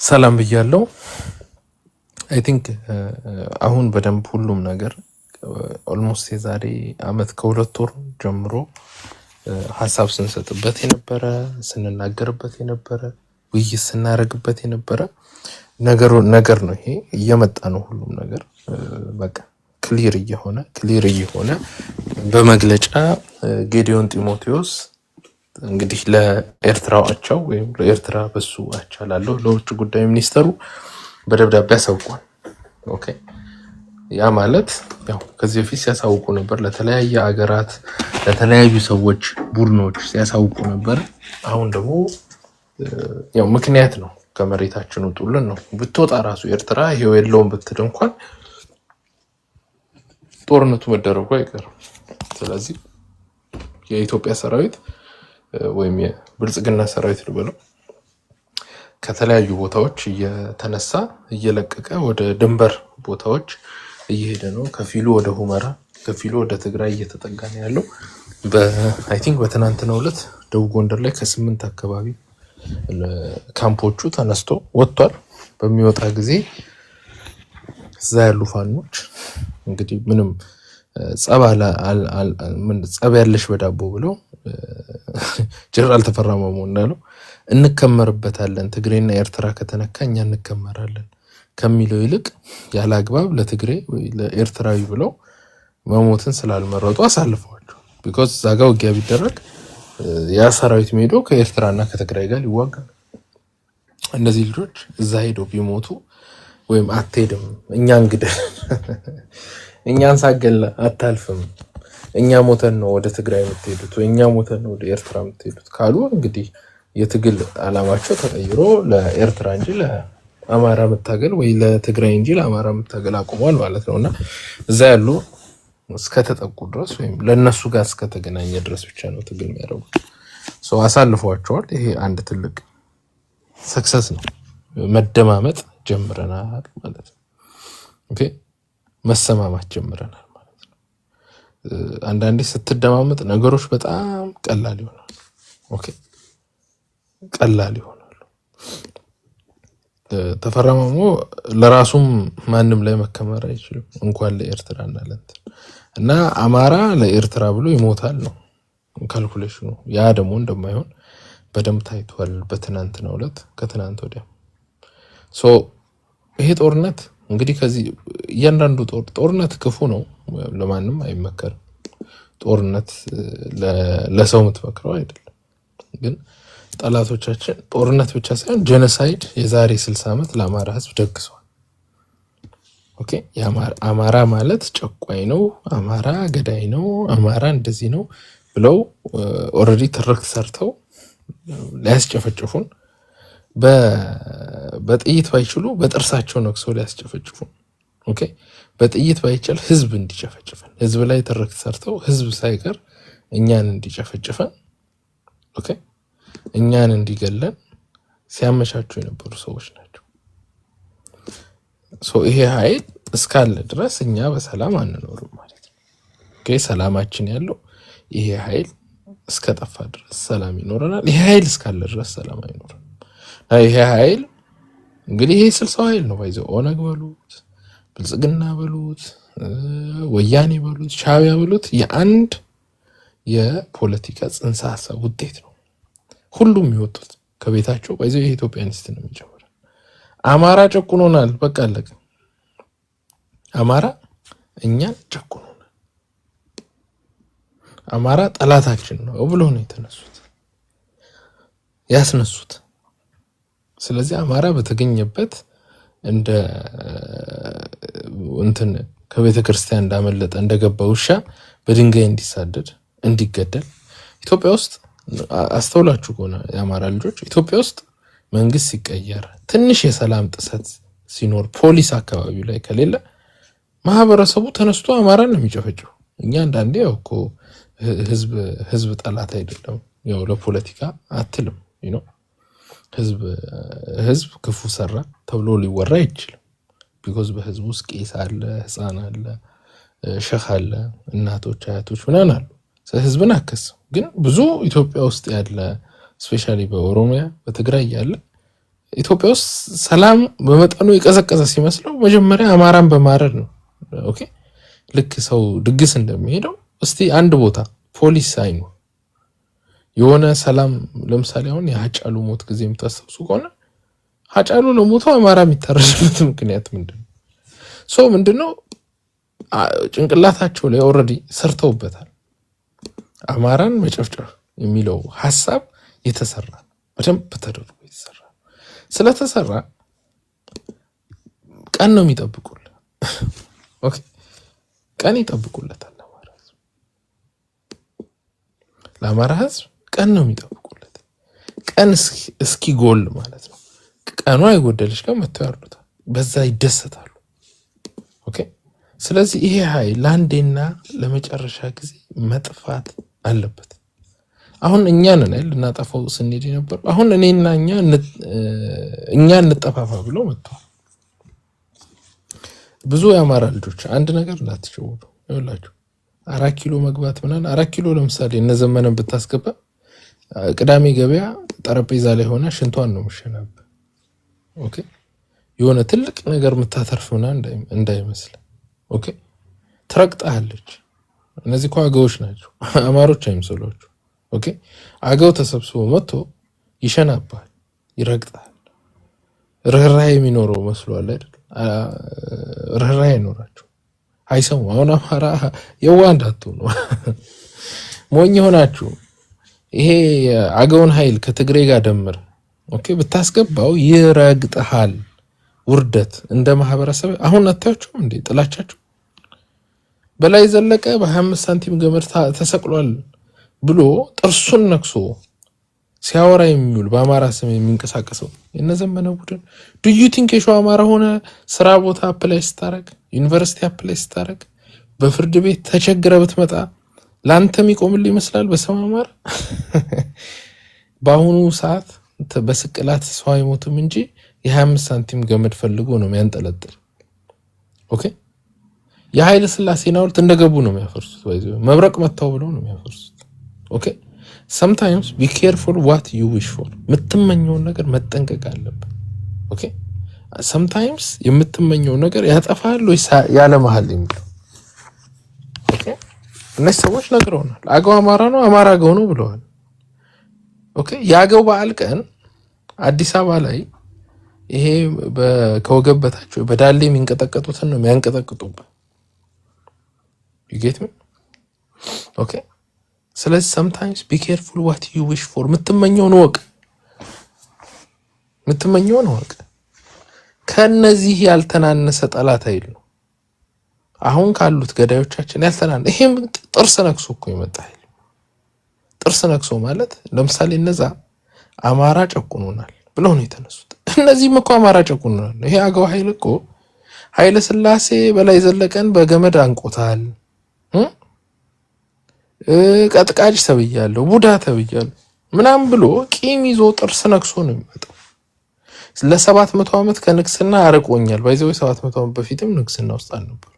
ሰላም ብያለሁ። አይ ቲንክ አሁን በደንብ ሁሉም ነገር ኦልሞስት የዛሬ አመት ከሁለት ወር ጀምሮ ሀሳብ ስንሰጥበት የነበረ ስንናገርበት የነበረ ውይይት ስናደርግበት የነበረ ነገር ነው። ይሄ እየመጣ ነው። ሁሉም ነገር በቃ ክሊር እየሆነ በመግለጫ ጌዲዮን ጢሞቴዎስ እንግዲህ ለኤርትራው አቻው ወይም ለኤርትራ በሱ አቻ ላለው ለውጭ ጉዳይ ሚኒስተሩ በደብዳቤ ያሳውቋል። ኦኬ ያ ማለት ያው ከዚህ በፊት ሲያሳውቁ ነበር፣ ለተለያየ አገራት ለተለያዩ ሰዎች ቡድኖች ሲያሳውቁ ነበር። አሁን ደግሞ ያው ምክንያት ነው፣ ከመሬታችን ውጡልን ነው። ብትወጣ ራሱ ኤርትራ ይሄው የለውም ብትል እንኳን ጦርነቱ መደረጉ አይቀርም። ስለዚህ የኢትዮጵያ ሰራዊት ወይም የብልጽግና ሰራዊት ልበለው ከተለያዩ ቦታዎች እየተነሳ እየለቀቀ ወደ ድንበር ቦታዎች እየሄደ ነው። ከፊሉ ወደ ሁመራ፣ ከፊሉ ወደ ትግራይ እየተጠጋ ነው ያለው። አይ ቲንክ በትናንትናው ዕለት ደቡብ ጎንደር ላይ ከ8 አካባቢ ካምፖቹ ተነስቶ ወጥቷል። በሚወጣ ጊዜ እዛ ያሉ ፋኖች እንግዲህ ምንም ጸብ ያለሽ በዳቦ ብለው ጀነራል ተፈራ ማሞ እንዳለው እንከመርበታለን፣ ትግሬና ኤርትራ ከተነካ እኛ እንከመራለን ከሚለው ይልቅ ያለ አግባብ ለትግሬ ወይ ለኤርትራዊ ብለው መሞትን ስላልመረጡ አሳልፈዋቸው። ቢኮዝ ዛጋ ውጊያ ቢደረግ ያ ሰራዊት ሄዶ ከኤርትራና ከትግራይ ጋር ይዋጋል። እነዚህ ልጆች እዛ ሄደው ቢሞቱ ወይም አትሄድም እኛ እንግዲህ እኛን ሳገል አታልፍም፣ እኛ ሞተን ነው ወደ ትግራይ የምትሄዱት ወይ እኛ ሞተን ነው ወደ ኤርትራ የምትሄዱት ካሉ እንግዲህ የትግል አላማቸው ተቀይሮ ለኤርትራ እንጂ ለአማራ መታገል ወይ ለትግራይ እንጂ ለአማራ መታገል አቁሟል ማለት ነውና እዛ ያሉ እስከተጠቁ ድረስ ወይም ለነሱ ጋር እስከተገናኘ ድረስ ብቻ ነው ትግል የሚያደርጉት። ሶ አሳልፈዋቸዋል። ይሄ አንድ ትልቅ ሰክሰስ ነው። መደማመጥ ጀምረናል ማለት ነው። ኦኬ መሰማማት ጀምረናል ማለት ነው። አንዳንዴ ስትደማመጥ ነገሮች በጣም ቀላል ይሆናሉ። ኦኬ ቀላል ይሆናሉ። ተፈራ ማሞ ለራሱም ማንም ላይ መከመር አይችልም እንኳን ለኤርትራ እና አማራ ለኤርትራ ብሎ ይሞታል ነው ካልኩሌሽኑ። ያ ደግሞ እንደማይሆን በደንብ ታይቷል በትናንትናው ዕለት ከትናንት ወዲያ። ሶ ይሄ ጦርነት እንግዲህ ከዚህ እያንዳንዱ ጦርነት ክፉ ነው፣ ለማንም አይመከርም። ጦርነት ለሰው የምትመክረው አይደለም። ግን ጠላቶቻችን ጦርነት ብቻ ሳይሆን ጄኖሳይድ የዛሬ 60 ዓመት ለአማራ ህዝብ ደግሰዋል። ኦኬ አማራ ማለት ጨቋኝ ነው፣ አማራ ገዳይ ነው፣ አማራ እንደዚህ ነው ብለው ኦልሬዲ ትርክት ሰርተው ሊያስጨፈጭፉን በጥይት ባይችሉ በጥርሳቸው ነክሰው ሊያስጨፈጭፉን። ኦኬ በጥይት ባይቻል ህዝብ እንዲጨፈጭፈን፣ ህዝብ ላይ ትርክት ሰርተው ህዝብ ሳይቀር እኛን እንዲጨፈጭፈን፣ ኦኬ እኛን እንዲገለን ሲያመቻቹ የነበሩ ሰዎች ናቸው። ሶ ይሄ ኃይል እስካለ ድረስ እኛ በሰላም አንኖርም ማለት ነው። ኦኬ ሰላማችን ያለው ይሄ ኃይል እስከጠፋ ድረስ ሰላም ይኖረናል። ይሄ ኃይል እስካለ ድረስ ሰላም አይኖርም። ይሄ ኃይል እንግዲህ ይሄ 60 ኃይል ነው ባይዘው ኦነግ በሉት ብልጽግና በሉት ወያኔ በሉት ሻዕቢያ በሉት የአንድ የፖለቲካ ጽንሰ ሐሳብ ውጤት ነው። ሁሉም የሚወጡት ከቤታቸው ባይዘው የኢትዮጵያኒስት ነው የሚጀምረው። አማራ ጨቁኖናል፣ በቃ አለቀ። አማራ እኛን ጨቁኖናል፣ አማራ ጠላታችን ነው ብሎ ነው ያስነሱት። ስለዚህ አማራ በተገኘበት እንደ እንትን ከቤተ ክርስቲያን እንዳመለጠ እንደገባ ውሻ በድንጋይ እንዲሳደድ እንዲገደል ኢትዮጵያ ውስጥ አስተውላችሁ ከሆነ የአማራ ልጆች ኢትዮጵያ ውስጥ መንግስት ሲቀየር ትንሽ የሰላም ጥሰት ሲኖር ፖሊስ አካባቢው ላይ ከሌለ ማህበረሰቡ ተነስቶ አማራን ነው የሚጨፈጨው። እኛ አንዳንዴ ያው እኮ ህዝብ ጠላት አይደለም፣ ያው ለፖለቲካ አትልም ነው ህዝብ ክፉ ሰራ ተብሎ ሊወራ አይችልም። ቢኮዝ በህዝብ ውስጥ ቄስ አለ፣ ህፃን አለ፣ ሸህ አለ፣ እናቶች አያቶች ምናምን አሉ። ህዝብን አከሰው። ግን ብዙ ኢትዮጵያ ውስጥ ያለ ስፔሻሊ በኦሮሚያ በትግራይ ያለ ኢትዮጵያ ውስጥ ሰላም በመጠኑ የቀዘቀዘ ሲመስለው መጀመሪያ አማራን በማረድ ነው። ኦኬ ልክ ሰው ድግስ እንደሚሄደው እስቲ አንድ ቦታ ፖሊስ ሳይኖር የሆነ ሰላም ለምሳሌ አሁን የሀጫሉ ሞት ጊዜ የምታስታውሱ ከሆነ ሀጫሉ ለሞቱ አማራ የሚታረድበት ምክንያት ምንድነው? ምንድነው ጭንቅላታቸው ላይ ኦልሬዲ ሰርተውበታል። አማራን መጨፍጨፍ የሚለው ሐሳብ የተሰራ በደንብ ተደርጎ የተሰራ ስለተሰራ ቀን ነው የሚጠብቁለት። ኦኬ ቀን ይጠብቁለታል። ለአማራ ህዝብ ቀን ነው የሚጠብቁለት። ቀን እስኪ ጎል ማለት ነው። ቀኑ አይጎደልሽ ጋር መተው ያርዱታል። በዛ ይደሰታሉ። ኦኬ ስለዚህ ይሄ ኃይል ለአንዴና ለመጨረሻ ጊዜ መጥፋት አለበት። አሁን እኛ ነን ልናጠፋው ስንሄድ ነበር። አሁን እኔና እኛ እንጠፋፋ ብለው መጥተዋል። ብዙ የአማራ ልጆች አንድ ነገር እንዳትሸውዱ ይኸውላችሁ 4 ኪሎ መግባት ምናምን 4 ኪሎ ለምሳሌ እነዘመነን ብታስገባ ቅዳሜ ገበያ ጠረጴዛ ላይ ሆነ ሽንቷን ነው መሸናብ። ኦኬ የሆነ ትልቅ ነገር መታተርፍ ምናምን እንዳይመስል። ኦኬ ትረግጣለች። እነዚህ እኮ አገዎች ናቸው፣ አማሮች አይመስሏችሁ። ኦኬ አገው ተሰብስቦ መጥቶ ይሸናባል፣ ይረግጣል። ርህራሄ የሚኖረው መስሏል አይደል? ርህራሄ ይኖራቸው አይሰሙ። አሁን አማራ የዋ እንዳትሆኑ ሞኝ ሆናችሁ ይሄ አገውን ኃይል ከትግሬ ጋር ደምር ኦኬ ብታስገባው ይረግጥሃል። ውርደት እንደ ማህበረሰብ አሁን አታያችሁም እንዴ? ጥላቻችሁ በላይ ዘለቀ በ25 ሳንቲም ገመድ ተሰቅሏል ብሎ ጥርሱን ነክሶ ሲያወራ የሚውል በአማራ ስም የሚንቀሳቀሰው የነዘመነ ቡድን ዱዩ ቲንኬሾ አማራ ሆነ ስራ ቦታ አፕላይ ስታረግ ዩኒቨርሲቲ አፕላይ ስታረግ በፍርድ ቤት ተቸግረ ብትመጣ ላንተም ይቆምል ይመስላል በሰው አማራ። በአሁኑ ሰዓት በስቅላት ሰው አይሞትም እንጂ የ25 ሳንቲም ገመድ ፈልጎ ነው የሚያንጠለጥል። ኦኬ የኃይለ ሥላሴን ሐውልት እንደገቡ ነው የሚያፈርሱት። መብረቅ መታው ብለው ነው የሚያፈርሱት። ኦኬ sometimes be careful what you wish for። የምትመኘውን ነገር መጠንቀቅ አለበት። ኦኬ sometimes የምትመኘው ነገር ያጠፋል ወይ ያለ መሃል የሚለው ኦኬ እነዚህ ሰዎች ነግረውናል። አገው አማራ ነው፣ አማራ አገው ነው ብለዋል። ኦኬ የአገው በዓል ቀን አዲስ አበባ ላይ ይሄ ከወገብ በታች በዳሌ የሚንቀጠቀጡትን ነው የሚያንቀጠቅጡበት። you get me? ኦኬ ስለዚህ sometimes be careful what you wish for። የምትመኘውን ወቅ ከነዚህ ያልተናነሰ ጠላት አይል ነው አሁን ካሉት ገዳዮቻችን ያልተናነሰ። ይሄም ጥርስ ነክሶ እኮ ይመጣል። ጥርስ ነክሶ ማለት ለምሳሌ እነዛ አማራ ጨቁኖናል ብለው ነው የተነሱት። እነዚህም እኮ አማራ ጨቁኖናል። ይሄ አገው ኃይል እኮ ኃይለ ሥላሴ በላይ ዘለቀን በገመድ አንቆታል፣ ቀጥቃጭ ተብያለሁ፣ ቡዳ ተብያለሁ ምናምን ብሎ ቂም ይዞ ጥርስ ነክሶ ነው የሚመጣው። ለ700 ዓመት ከንግስና አርቆኛል። ባይዘው 700 ዓመት በፊትም ንግስና ውስጥ አልነበር።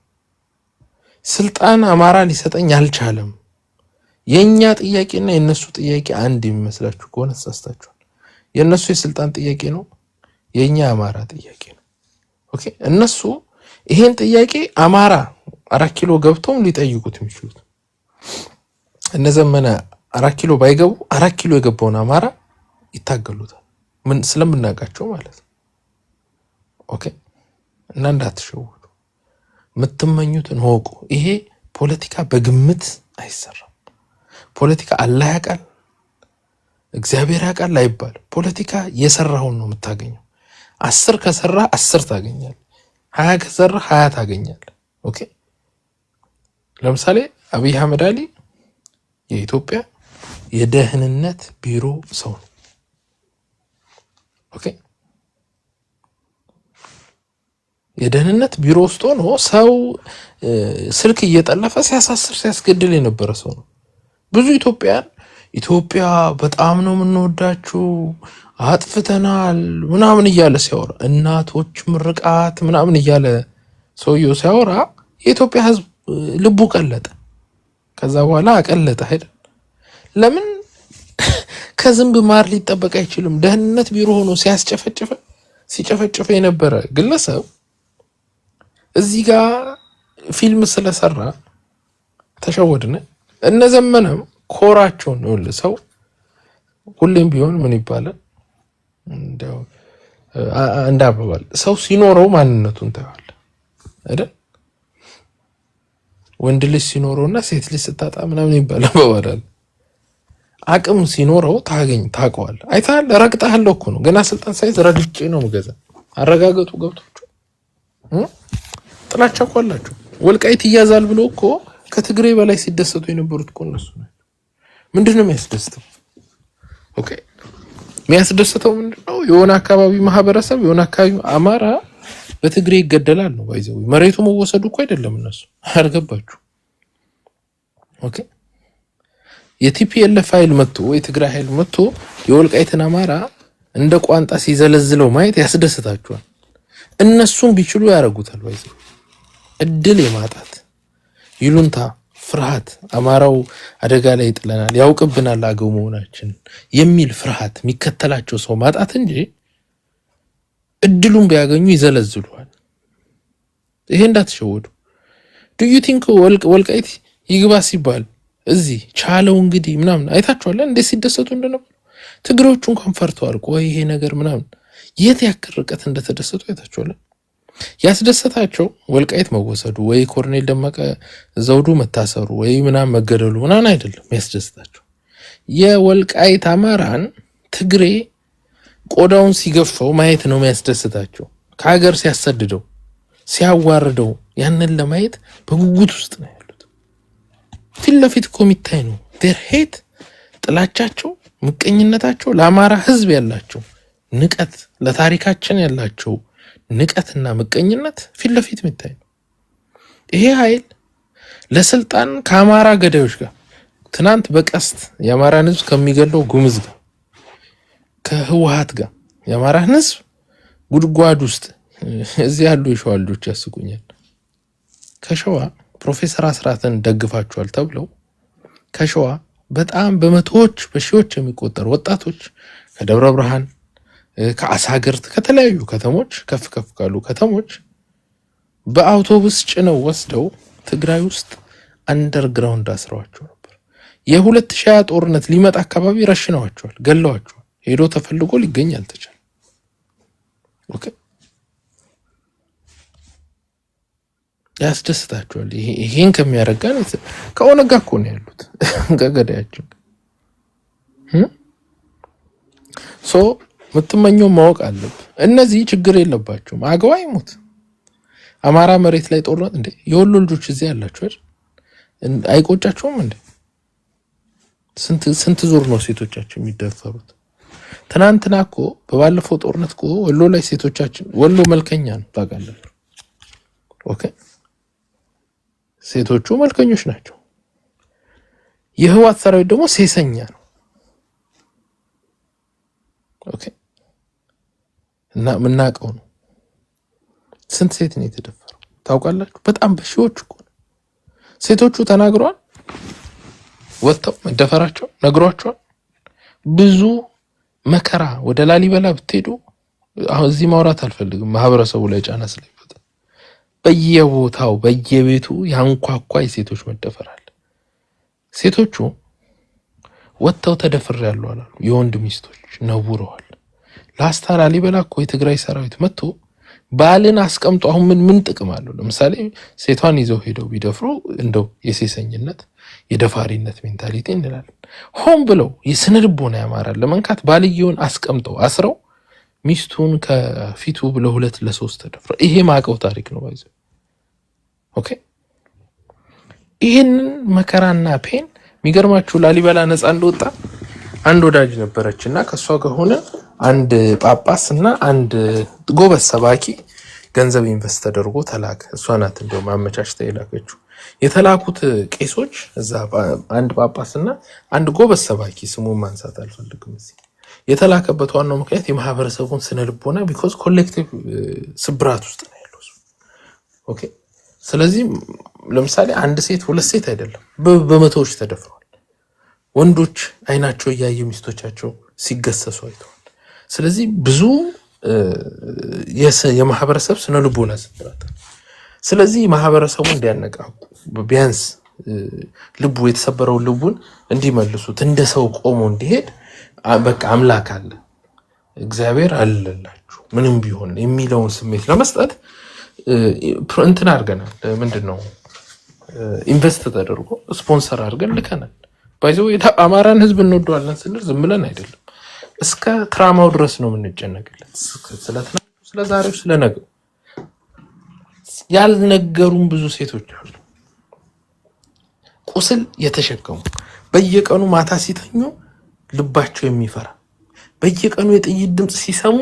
ስልጣን አማራ ሊሰጠኝ አልቻለም። የኛ ጥያቄና የነሱ ጥያቄ አንድ የሚመስላችሁ ከሆነ ተሳስታችኋል። የነሱ የስልጣን ጥያቄ ነው፣ የኛ አማራ ጥያቄ ነው። ኦኬ እነሱ ይሄን ጥያቄ አማራ 4 ኪሎ ገብተው ሊጠይቁት የሚችሉት እነዘመነ 4 ኪሎ ባይገቡ 4 ኪሎ የገባውን አማራ ይታገሉታል። ምን ስለምናውቃቸው ማለት ነው። ኦኬ እና እንዳትሸወዱ፣ የምትመኙትን ወቁ። ይሄ ፖለቲካ በግምት አይሰራም። ፖለቲካ አላህ ያውቃል፣ እግዚአብሔር ያውቃል አይባልም። ፖለቲካ የሰራውን ነው የምታገኘው። 10 ከሰራ 10 ታገኛለህ፣ 20 ከሰራ 20 ታገኛለህ። ኦኬ ለምሳሌ አብይ አህመድ አሊ የኢትዮጵያ የደህንነት ቢሮ ሰው ነው። ኦኬ የደህንነት ቢሮ ውስጥ ሆኖ ሰው ስልክ እየጠለፈ ሲያሳስር ሲያስገድል የነበረ ሰው ነው። ብዙ ኢትዮጵያ በጣም ነው የምንወዳችሁ አጥፍተናል ምናምን እያለ ሲያወራ እናቶች ምርቃት ምናምን እያለ ሰውየው ሲያወራ የኢትዮጵያ ሕዝብ ልቡ ቀለጠ። ከዛ በኋላ አቀለጠ አይደል? ለምን ከዝንብ ማር ሊጠበቅ አይችልም። ደህንነት ቢሮ ሆኖ ሲጨፈጭፈ የነበረ ግለሰብ እዚህ ጋር ፊልም ስለሰራ ተሸወድነ። እነዘመነም ኮራቸውን ነው ሰው ሁሌም ቢሆን ምን ይባላል እንደው እንዳባባል ሰው ሲኖረው ማንነቱን ታያለ አይደል? ወንድ ልጅ ሲኖረውና ሴት ልጅ ስታጣ ምናምን ይባላል በወራል። አቅም ሲኖረው ታቀዋል። አይታል ረግጣለሁ እኮ ነው ገና ስልጣን ሳይዝ ረግጬ ነው መገዛ አረጋገጡ ገብቶቹ ጥላቻ ቆላችሁ ወልቃይት ይያዛል ብሎ እኮ ከትግሬ በላይ ሲደሰቱ የነበሩት እኮ እነሱ ናቸው። ምንድነው የሚያስደስተው? ኦኬ የሚያስደስተው ምንድነው? የሆነ አካባቢ ማህበረሰብ የሆነ አካባቢ አማራ በትግሬ ይገደላል ነው ባይዘው። መሬቱ መወሰዱ እኮ አይደለም እነሱ አልገባችሁ። ኦኬ የቲፒኤልኤፍ ኃይል መጥቶ የትግራይ ኃይል መጥቶ የወልቃይትን አማራ እንደ ቋንጣ ሲዘለዝለው ማየት ያስደስታቸዋል። እነሱም ቢችሉ ያረጉታል ባይዘው። እድል የማጣት ይሉንታ ፍርሃት አማራው አደጋ ላይ ይጥለናል ያውቅብናል አገው መሆናችን የሚል ፍርሃት የሚከተላቸው ሰው ማጣት እንጂ እድሉን ቢያገኙ ይዘለዝሉዋል። ይሄ እንዳትሸወዱ። do you think ወልቃይት ይግባ ሲባል እዚህ ቻለው እንግዲህ ምናምን አይታችኋል እንዴ ሲደሰቱ እንደነበር። ትግሮቹ እንኳን ፈርተዋል። ቆይ ይሄ ነገር ምናምን የት ያክል ርቀት እንደተደሰቱ አይታችኋል። ያስደሰታቸው ወልቃይት መወሰዱ ወይ ኮርኔል ደመቀ ዘውዱ መታሰሩ ወይ ምናምን መገደሉ ምናምን አይደለም ያስደስታቸው። የወልቃይት አማራን ትግሬ ቆዳውን ሲገፋው ማየት ነው የሚያስደስታቸው። ከሀገር ሲያሰድደው ሲያዋርደው ያንን ለማየት በጉጉት ውስጥ ነው ያሉት። ፊት ለፊት እኮ የሚታይ ነው። their hate ጥላቻቸው፣ ምቀኝነታቸው፣ ለአማራ ህዝብ ያላቸው ንቀት፣ ለታሪካችን ያላቸው ንቀትና ምቀኝነት ፊት ለፊት የሚታይ ነው። ይሄ ኃይል ለስልጣን ከአማራ ገዳዮች ጋር ትናንት በቀስት የአማራን ህዝብ ከሚገለው ጉምዝ ጋር ከህወሓት ጋር የአማራን ህዝብ ጉድጓድ ውስጥ እዚህ ያሉ የሸዋ ልጆች ያስቁኛል። ከሸዋ ፕሮፌሰር አስራትን ደግፋቸዋል ተብለው ከሸዋ በጣም በመቶዎች በሺዎች የሚቆጠሩ ወጣቶች ከደብረ ብርሃን ከአሳገርት ከተለያዩ ከተሞች ከፍ ካሉ ከተሞች በአውቶቡስ ጭነው ወስደው ትግራይ ውስጥ አንደርግራውንድ አስረዋቸው ነበር። የ2020 ጦርነት ሊመጣ አካባቢ ረሽነዋቸዋል፣ ገለዋቸዋል። ሄዶ ተፈልጎ ሊገኝ አልተቻለ። ኦኬ ያስደስታቸዋል። ይሄን ከሚያረጋን ከኦነጋ እኮ ነው ያሉት ከገዳያችን ሶ ምትመኘው ማወቅ አለብ። እነዚህ ችግር የለባቸውም። አገዋ ይሞት አማራ መሬት ላይ ጦርነት እንዴ የወሎ ልጆች እዚህ ያላችሁ አይደል? አይቆጫቸውም እንዴ? ስንት ዙር ነው ሴቶቻችን የሚደፈሩት? ትናንትና እኮ በባለፈው ጦርነት እኮ ወሎ ላይ ሴቶቻችን ወሎ መልከኛ ነው ታውቃለህ። ኦኬ ሴቶቹ መልከኞች ናቸው። የህዋት ሰራዊት ደግሞ ሴሰኛ ነው። ኦኬ እና ምናቀው ነው። ስንት ሴት ነው የተደፈረው ታውቃላችሁ? በጣም በሺዎች እኮ ነው። ሴቶቹ ተናግረዋል፣ ወጥተው መደፈራቸው ነግሯቸዋል። ብዙ መከራ ወደ ላሊበላ ብትሄዱ አሁን እዚህ ማውራት አልፈልግም፣ ማህበረሰቡ ላይ ጫና ስለሚፈጥር በየቦታው በየቤቱ ያንኳኳ የሴቶች መደፈር አለ። ሴቶቹ ወጥተው ተደፍረዋል አሉ። የወንድ ሚስቶች ነውረዋል። ላስታ ላሊበላ እኮ የትግራይ ሰራዊት መጥቶ ባልን አስቀምጦ አሁን ምን ጥቅም አለው? ለምሳሌ ሴቷን ይዘው ሄደው ቢደፍሩ እንደው የሴሰኝነት የደፋሪነት ሜንታሊቲ እንላለን። ሆን ብለው የስነ ልቦና ያማራል ለመንካት ባልየውን አስቀምጠው አስረው ሚስቱን ከፊቱ ለሁለት ለሶስት ተደፍረ። ይሄ ማቀው ታሪክ ነው ባይዘው። ኦኬ ይሄን መከራና ፔን የሚገርማችሁ ላሊበላ ነፃ እንደወጣ አንድ ወዳጅ ነበረችና ከሷ ጋር ሆነ አንድ ጳጳስና አንድ ጎበዝ ሰባኪ ገንዘብ ኢንቨስት ተደርጎ ተላከ። እሷ ናት እንደው ማመቻችታ የላከችው። የተላኩት ቄሶች እዛ አንድ ጳጳስና አንድ ጎበዝ ሰባኪ ስሙን ማንሳት አልፈልግም እዚህ የተላከበት ዋናው ምክንያት የማህበረሰቡን ስነ ልቦና ቢኮዝ ኮሌክቲቭ ስብራት ውስጥ ነው ያለው። ኦኬ ስለዚህ ለምሳሌ አንድ ሴት ሁለት ሴት አይደለም በመቶዎች ተደፍረዋል። ወንዶች አይናቸው እያየ ሚስቶቻቸው ሲገሰሱ አይተዋል። ስለዚህ ብዙ የማህበረሰብ ስነ ልቦና ስብራት። ስለዚህ ማህበረሰቡ እንዲያነቃቁ ቢያንስ ልቡ የተሰበረው ልቡን እንዲመልሱት እንደ ሰው ቆሞ እንዲሄድ በቃ አምላክ አለ እግዚአብሔር አለላችሁ ምንም ቢሆን የሚለውን ስሜት ለመስጠት እንትን አድርገናል። ምንድነው ኢንቨስት ተደርጎ ስፖንሰር አድርገን ልከናል። ባይዘው አማራን ህዝብ እንወደዋለን ስንል ዝም ብለን አይደለም፣ እስከ ትራማው ድረስ ነው የምንጨነቅለት። ስለ ዛሬው ስለ ነገው ያልነገሩን ብዙ ሴቶች አሉ፣ ቁስል የተሸከሙ በየቀኑ ማታ ሲተኙ ልባቸው የሚፈራ በየቀኑ የጥይት ድምፅ ሲሰሙ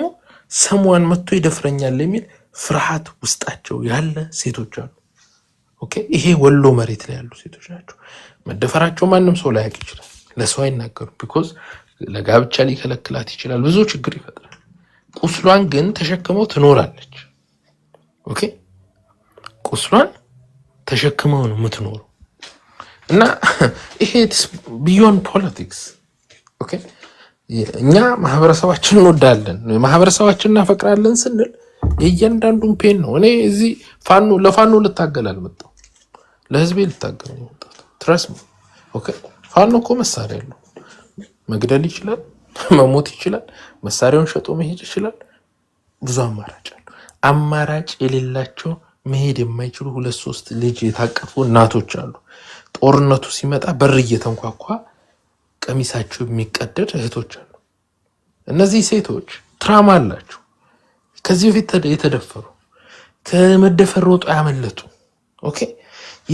ሰሟን መጥቶ ይደፍረኛል የሚል ፍርሃት ውስጣቸው ያለ ሴቶች አሉ። ኦኬ፣ ይሄ ወሎ መሬት ላይ ያሉ ሴቶች ናቸው። መደፈራቸው ማንም ሰው ላያውቅ ይችላል፣ ለሰው አይናገሩ። ቢኮዝ ለጋብቻ ሊከለክላት ይችላል፣ ብዙ ችግር ይፈጥራል። ቁስሏን ግን ተሸክመው ትኖራለች። ኦኬ፣ ቁስሏን ተሸክመው ነው የምትኖረው። እና ይሄ ቢዮንድ ፖለቲክስ። ኦኬ፣ እኛ ማህበረሰባችን እንወዳለን፣ ማህበረሰባችን እናፈቅራለን ስንል የእያንዳንዱን ፔን ነው። እኔ እዚህ ለፋኖ ልታገል አልመጣሁም፣ ለህዝቤ ልታገል ነው የመጣሁት። ትረስ ኦኬ። ፋኖ እኮ መሳሪያ ያለው መግደል ይችላል፣ መሞት ይችላል፣ መሳሪያውን ሸጦ መሄድ ይችላል። ብዙ አማራጭ አለ። አማራጭ የሌላቸው መሄድ የማይችሉ 2-3 ልጅ የታቀፉ እናቶች አሉ። ጦርነቱ ሲመጣ በር እየተንኳኳ ቀሚሳቸው የሚቀደድ እህቶች አሉ። እነዚህ ሴቶች ትራማ አላቸው። ከዚህ በፊት የተደፈሩ ከመደፈር ሮጦ ያመለጡ ኦኬ፣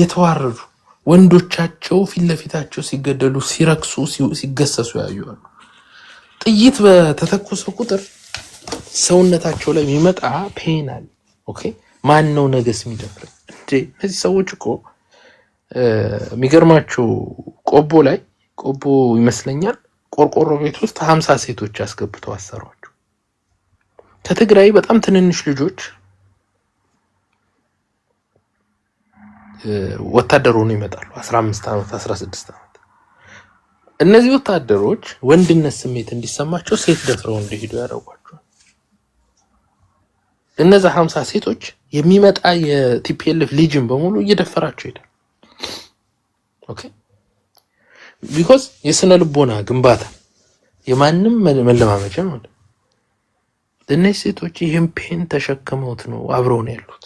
የተዋረዱ ወንዶቻቸው ፊት ለፊታቸው ሲገደሉ ሲረክሱ ሲገሰሱ ያዩዋሉ። ጥይት በተተኮሰ ቁጥር ሰውነታቸው ላይ የሚመጣ ፔን አለ። ኦኬ፣ ማን ነው ነገስ የሚደፍረኝ እንዴ? እነዚህ ሰዎች እኮ የሚገርማቸው ቆቦ ይመስለኛል ቆርቆሮ ቤት ውስጥ 50 ሴቶች አስገብተው አሰሯቸው። ከትግራይ በጣም ትንንሽ ልጆች ወታደር ሆነው ይመጣሉ፣ 15 ዓመት 16 ዓመት። እነዚህ ወታደሮች ወንድነት ስሜት እንዲሰማቸው ሴት ደፍረው እንዲሄዱ ያደርጓቸዋል። እነዛ 50 ሴቶች የሚመጣ የቲፒኤልኤፍ ሊጅን በሙሉ እየደፈራቸው ይሄዳል። ኦኬ፣ ቢኮዝ የስነ ልቦና ግንባታ የማንም መለማመጃ ማለት ነው። እነዚህ ሴቶች ይህን ፔን ተሸክመውት ነው አብረው ነው ያሉት።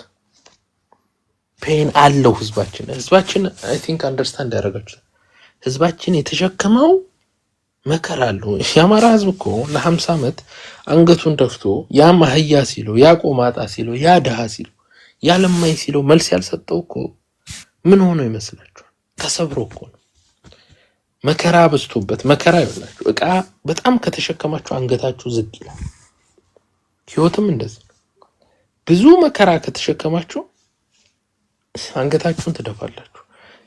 ፔን አለው ህዝባችን አይ ቲንክ አንደርስታንድ ያደርጋችሁ። ህዝባችን የተሸከመው መከራ አለው። የአማራ ህዝብ እኮ ለ50 ዓመት አንገቱን ደፍቶ ያ ማህያ ሲለው ያ ቆማጣ ሲለው ያ ደሃ ሲለው ያ ለማይ ሲለው መልስ ያልሰጠው እኮ ምን ሆኖ ይመስላችኋል? ተሰብሮ እኮ ነው። መከራ በዝቶበት መከራ ይብላችሁ። እቃ በጣም ከተሸከማችሁ አንገታችሁ ዝቅ ይላል። ህይወትም እንደዚህ ብዙ መከራ ከተሸከማችሁ አንገታችሁን ትደፋላችሁ።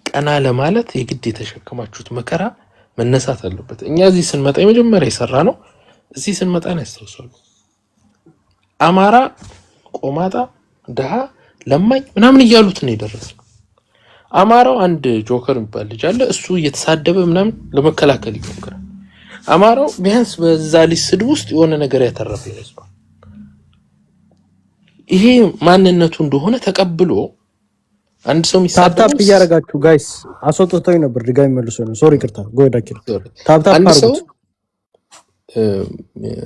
ቀና ለማለት የግድ የተሸከማችሁት መከራ መነሳት አለበት። እኛ እዚህ ስንመጣ የመጀመሪያ የሰራ ነው። እዚህ ስንመጣ ነው ያስተውሳሉ። አማራ ቆማጣ ደሃ ለማኝ ምናምን እያሉት ነው የደረሰው። አማራው አንድ ጆከር የሚባል ልጅ አለ። እሱ እየተሳደበ ምናምን ለመከላከል ይሞክራል። አማራው ቢያንስ በዛ ልጅ ስድብ ውስጥ የሆነ ነገር ያተረፈ ይመስላል። ይሄ ማንነቱ እንደሆነ ተቀብሎ አንድ ሰው ታፕ እያደረጋችሁ ጋይስ አስወጥተው ነበር። ድጋሚ መልሶ ነው። ሶሪ ቅርታ ጎዳኪር ታፕ አድርጉት።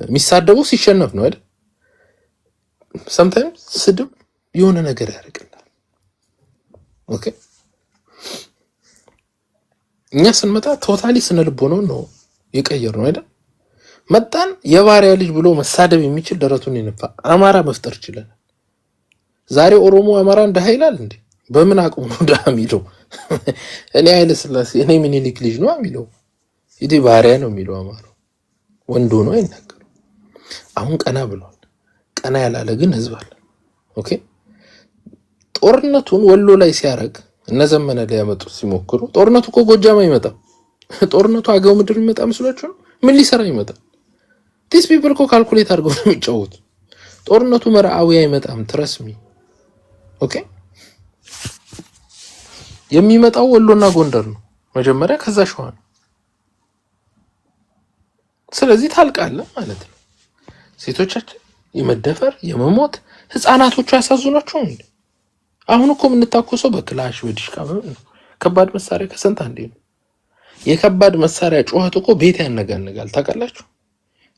የሚሳደበው ሲሸነፍ ነው አይደል? sometimes ስድብ የሆነ ነገር ያደርግልናል። ኦኬ፣ እኛ ስንመጣ ቶታሊ ስነ ልቦናው ነው የቀየር ነው አይደል? መጣን የባሪያ ልጅ ብሎ መሳደብ የሚችል ደረቱን ይነፋ አማራ መፍጠር ይችላል። ዛሬ ኦሮሞ አማራ እንደ ኃይላል እንዴ? በምን አቅሙ ነው ዳ የሚለው? እኔ ኃይለ ሥላሴ እኔ ምኒልክ ልጅ ነው የሚለው? ይዲ ባሪያ ነው የሚለው። አማራው ወንዶ ነው አይናገር። አሁን ቀና ብሏል። ቀና ያላለ ግን ህዝብ አለ። ኦኬ፣ ጦርነቱን ወሎ ላይ ሲያረግ እነ ዘመነ ላይ ያመጡት ሲሞክሩ ጦርነቱ እኮ ጎጃም አይመጣም። ጦርነቱ አገው ምድር የሚመጣ መስሏችሁ ነው? ምን ሊሰራ ይመጣል? ዲስ ፒፕል እኮ ካልኩሌት አድርገው ነው የሚጫወቱት። ጦርነቱ መርዓዊ አይመጣም። ትረስሚ ኦኬ፣ የሚመጣው ወሎና ጎንደር ነው መጀመሪያ፣ ከዛ ሸዋ ነው። ስለዚህ ታልቃለህ ማለት ነው። ሴቶቻችን የመደፈር የመሞት ህፃናቶቹ ያሳዝኗቸው እንዴ? አሁን እኮ የምንታኮሰው በክላሽ በዲሽቃ ከባድ መሳሪያ ከስንት አንዴ ነው። የከባድ መሳሪያ ጩኸት እኮ ቤት ያነጋንጋል። ታውቃላችሁ?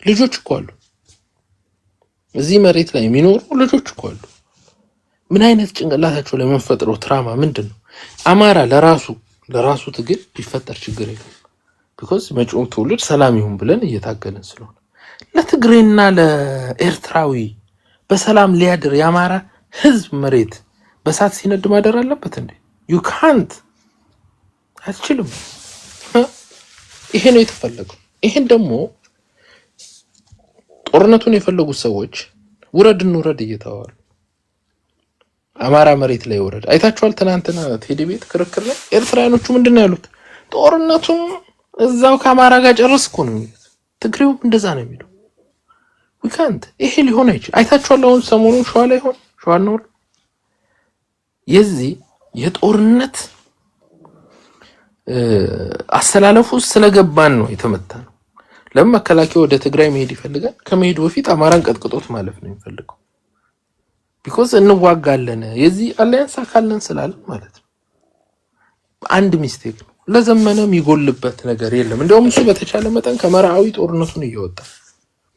ልጆች እኮ አሉ እዚህ መሬት ላይ የሚኖሩ ልጆች እኮ አሉ። ምን አይነት ጭንቅላታቸው ላይ የሚፈጥረው ትራማ ምንድን ነው? አማራ ለራሱ ትግል ቢፈጠር ችግር የለም። ቢኮዝ መጪውን ትውልድ ሰላም ይሁን ብለን እየታገልን ስለሆነ ለትግሬና ለኤርትራዊ በሰላም ሊያድር የአማራ ህዝብ መሬት በሳት ሲነድ ማደር አለበት እንዴ? ዩ ካንት አትችልም። ይሄ ነው የተፈለገው። ይሄን ደግሞ ጦርነቱን የፈለጉት ሰዎች ውረድ እንውረድ እየተዋሉ አማራ መሬት ላይ ወረድ አይታችኋል። ትናንትና ቴዲ ቤት ክርክር ላይ ኤርትራውያኖቹ ምንድነው ያሉት? ጦርነቱን እዛው ከአማራ ጋር ጨርስ እኮ ነው የሚሉት። ትግሬው እንደዛ ነው የሚለው። ዊካንት ይሄ ሊሆን አይችል። አይታችኋል። አሁን ሰሞኑን ሸዋ ላይ ሆነ ሸዋ ነው የዚህ የጦርነት አሰላለፉ ስለገባን ነው የተመታ ነው። ለምን መከላከያ ወደ ትግራይ መሄድ ይፈልጋል? ከመሄዱ በፊት አማራን ቀጥቅጦት ማለፍ ነው የሚፈልገው። ቢኮዝ እንዋጋለን የዚህ አላያንስ አካልን ስላለ ማለት ነው። አንድ ሚስቴክ ነው። ለዘመነ የሚጎልበት ነገር የለም። እንደውም እሱ በተቻለ መጠን ከመራዊ ጦርነቱን እየወጣ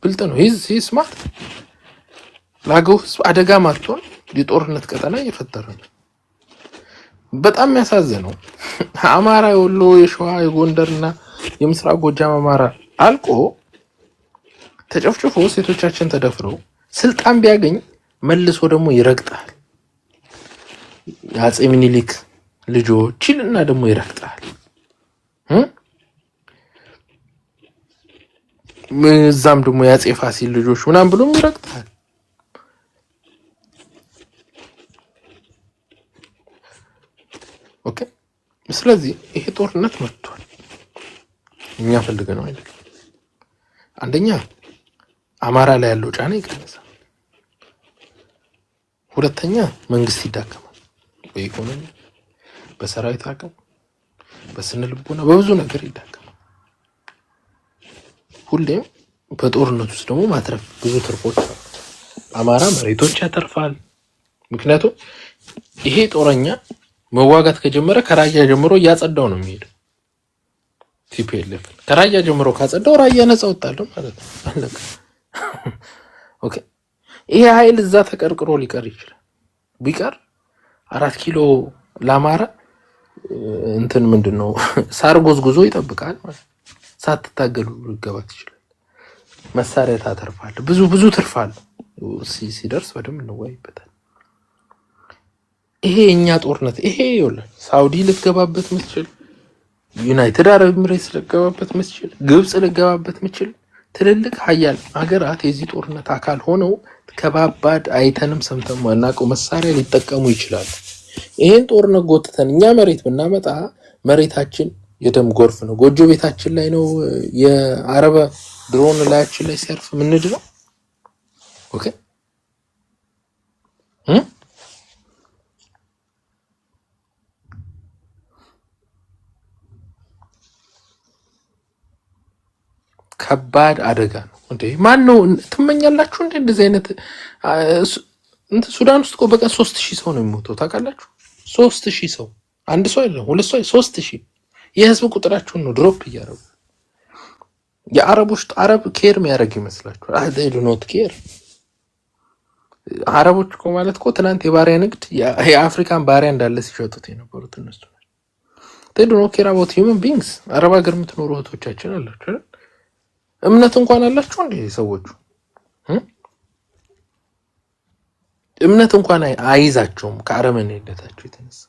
ብልጥ ነው። ሂዝ ስማርት ላገው ህዝብ አደጋ ማጥቶን የጦርነት ቀጠና እየፈጠረ ነው። በጣም የሚያሳዝነው አማራ የወሎ የሸዋ የጎንደርና የምስራቅ ጎጃም አማራ አልቆ ተጨፍጭፎ ሴቶቻችን ተደፍረው ስልጣን ቢያገኝ መልሶ ደግሞ ይረግጣል። የአፄ ምኒልክ ልጆች ይልና ደግሞ ይረግጣል። እዛም ደግሞ የአፄ ፋሲል ልጆች ምናምን ብሎም ይረግጣል። ኦኬ። ስለዚህ ይሄ ጦርነት መጥቷል። እኛ ፈልገነው አይደለም። አንደኛ አማራ ላይ ያለው ጫና ይቀንሳል። ሁለተኛ መንግስት ይዳከማል። በኢኮኖሚ፣ በሰራዊት አቅም፣ በስነ ልቦና በብዙ ነገር ይዳከማል። ሁሌም በጦርነት ውስጥ ደግሞ ማትረፍ ብዙ ትርፎች አሉ። አማራ መሬቶች ያተርፋል። ምክንያቱም ይሄ ጦረኛ መዋጋት ከጀመረ ከራያ ጀምሮ እያጸዳው ነው የሚሄደው። ቲፒኤልኤፍ ከራያ ጀምሮ ካጸዳው ራያ ነፃ ወጣለሁ ማለት ነው። አለቀ። ኦኬ። ይሄ ኃይል እዛ ተቀርቅሮ ሊቀር ይችላል። ቢቀር 4 ኪሎ ለአማራ እንትን ምንድነው ሳር ጎዝጉዞ ይጠብቃል ማለት ነው። ሳትታገሉ ልገባት ይችላል። መሳሪያ ታተርፋል። ብዙ ትርፋል። ሲደርስ በደንብ እንወያይበታል። ይሄ የኛ ጦርነት ይሄ ይኸውልህ ሳውዲ ልትገባበት ምትችል፣ ዩናይትድ አረብ ኤምሬትስ ልትገባበት ምትችል፣ ግብጽ ልትገባበት ምትችል ትልልቅ ሀያል ሀገራት የዚህ ጦርነት አካል ሆነው ከባባድ አይተንም ሰምተን ማናውቀው መሳሪያ ሊጠቀሙ ይችላሉ። ይሄን ጦርነት ጎትተን እኛ መሬት ብናመጣ መሬታችን የደም ጎርፍ ነው። ጎጆ ቤታችን ላይ ነው የአረብ ድሮን ላያችን ላይ ሲያርፍ ምንድነው? ኦኬ ከባድ አደጋ ነው እንዴ! ማን ነው ትመኛላችሁ እንዴ? እንደዚህ አይነት ሱዳን ውስጥ እኮ በቀን 3000 ሰው ነው የሚሞተው ታውቃላችሁ? 3000 ሰው፣ አንድ ሰው አይደለም፣ ሁለት ሰው፣ 3000 የህዝብ ቁጥራቸውን ነው ድሮፕ እያደረጉ። የአረቦች አረብ ኬር የሚያደርግ ይመስላችኋል? they do not care። አረቦች እኮ ማለት እኮ ትናንት የባሪያ ንግድ የአፍሪካን ባሪያ እንዳለ ሲሸጡት የነበሩት እነሱ ናቸው። they do not care about human beings። አረብ ሀገር የምትኖሩ እህቶቻችን አላችሁ አይደል? እምነት እንኳን አላችሁ እንዴ ሰዎቹ? እምነት እንኳን አይዛቸውም ከአረመኔነታቸው የተነሳ።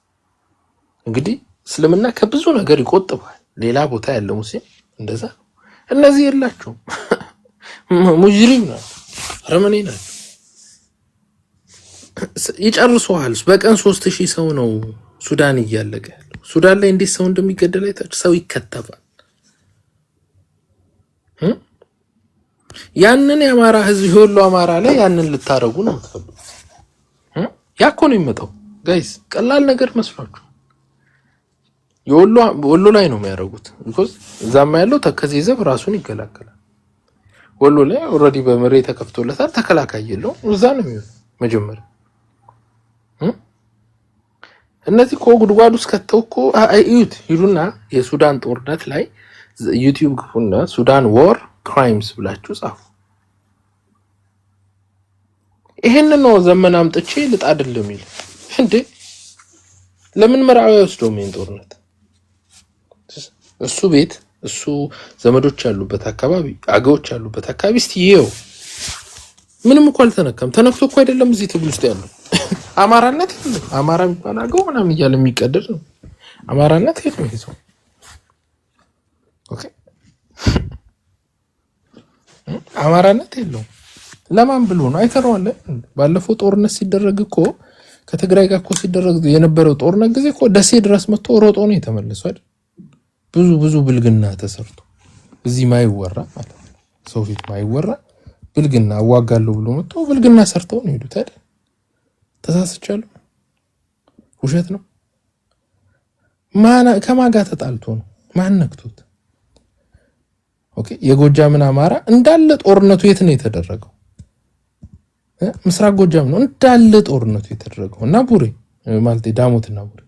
እንግዲህ እስልምና ከብዙ ነገር ይቆጥባል። ሌላ ቦታ ያለ ሙስሊም እንደዛ ነው። እነዚህ የላቸውም። ሙጅሪም ነው፣ አረመኔ ናቸው። ይጨርሱሃል። በቀን 3000 ሰው ነው ሱዳን እያለቀ ያለው። ሱዳን ላይ እንዴት ሰው እንደሚገደል አይታችሁ? ሰው ይከተባል። ያንን የአማራ ህዝብ የወሎ አማራ ላይ ያንን ልታረጉ ነው የምትፈልጉት? ያኮ ነው የሚመጣው ጋይስ። ቀላል ነገር መስሏችሁ? ወሎ ላይ ነው የሚያደርጉት። because እዛማ ያለው ተከዜ ዘብ ራሱን ይገላገላል። ወሎ ላይ ኦሬዲ በመሬት ተከፍቶለታል። ተከላካይ የለው እዛ ነው የሚሆነው መጀመሪያ። እነዚህ ጉድጓድ ውስጥ ከተው እኮ እዩት ሂዱና የሱዳን ጦርነት ላይ ዩቲዩብ ግቡና ሱዳን ዎር ክራይምስ ብላችሁ ጻፉ። ይሄን ነው ዘመን አምጥቼ ልጥ አይደለም ይል እንዴ? ለምን መራዊ ወስደው ምን ጦርነት እሱ ቤት እሱ ዘመዶች ያሉበት አካባቢ አገዎች ያሉበት አካባቢ እስቲ ይሄው ምንም እኮ አልተነካም። ተነክቶ እኮ አይደለም እዚህ ትግል ውስጥ ያለው አማራነት ነው። አማራ የሚባል አገው ምናምን እያለ የሚቀደድ ነው። አማራነት ሄዶ ይዞ ኦኬ አማራነት የለውም። ለማን ብሎ ነው አይተረዋል። ባለፈው ጦርነት ሲደረግ እኮ ከትግራይ ጋር እኮ ሲደረግ የነበረው ጦርነት ጊዜ እኮ ደሴ ድረስ መጥቶ ሮጦ ነው የተመለሰው አይደል? ብዙ ብልግና ተሰርቶ እዚህ ማይወራ ማለት ነው። ሰው ፊት ማይወራ ብልግና አዋጋለሁ ብሎ መጥቶ ብልግና ሰርተው ነው ሄዱት አይደል? ተሳስቻለሁ። ውሸት ነው። ከማን ጋር ተጣልቶ ነው? ማን ነክቶት? ኦኬ የጎጃምን አማራ እንዳለ ጦርነቱ የት ነው የተደረገው? ምስራቅ ጎጃም ነው እንዳለ ጦርነቱ የተደረገው እና ቡሬ ማለት ዳሞትና ቡሬ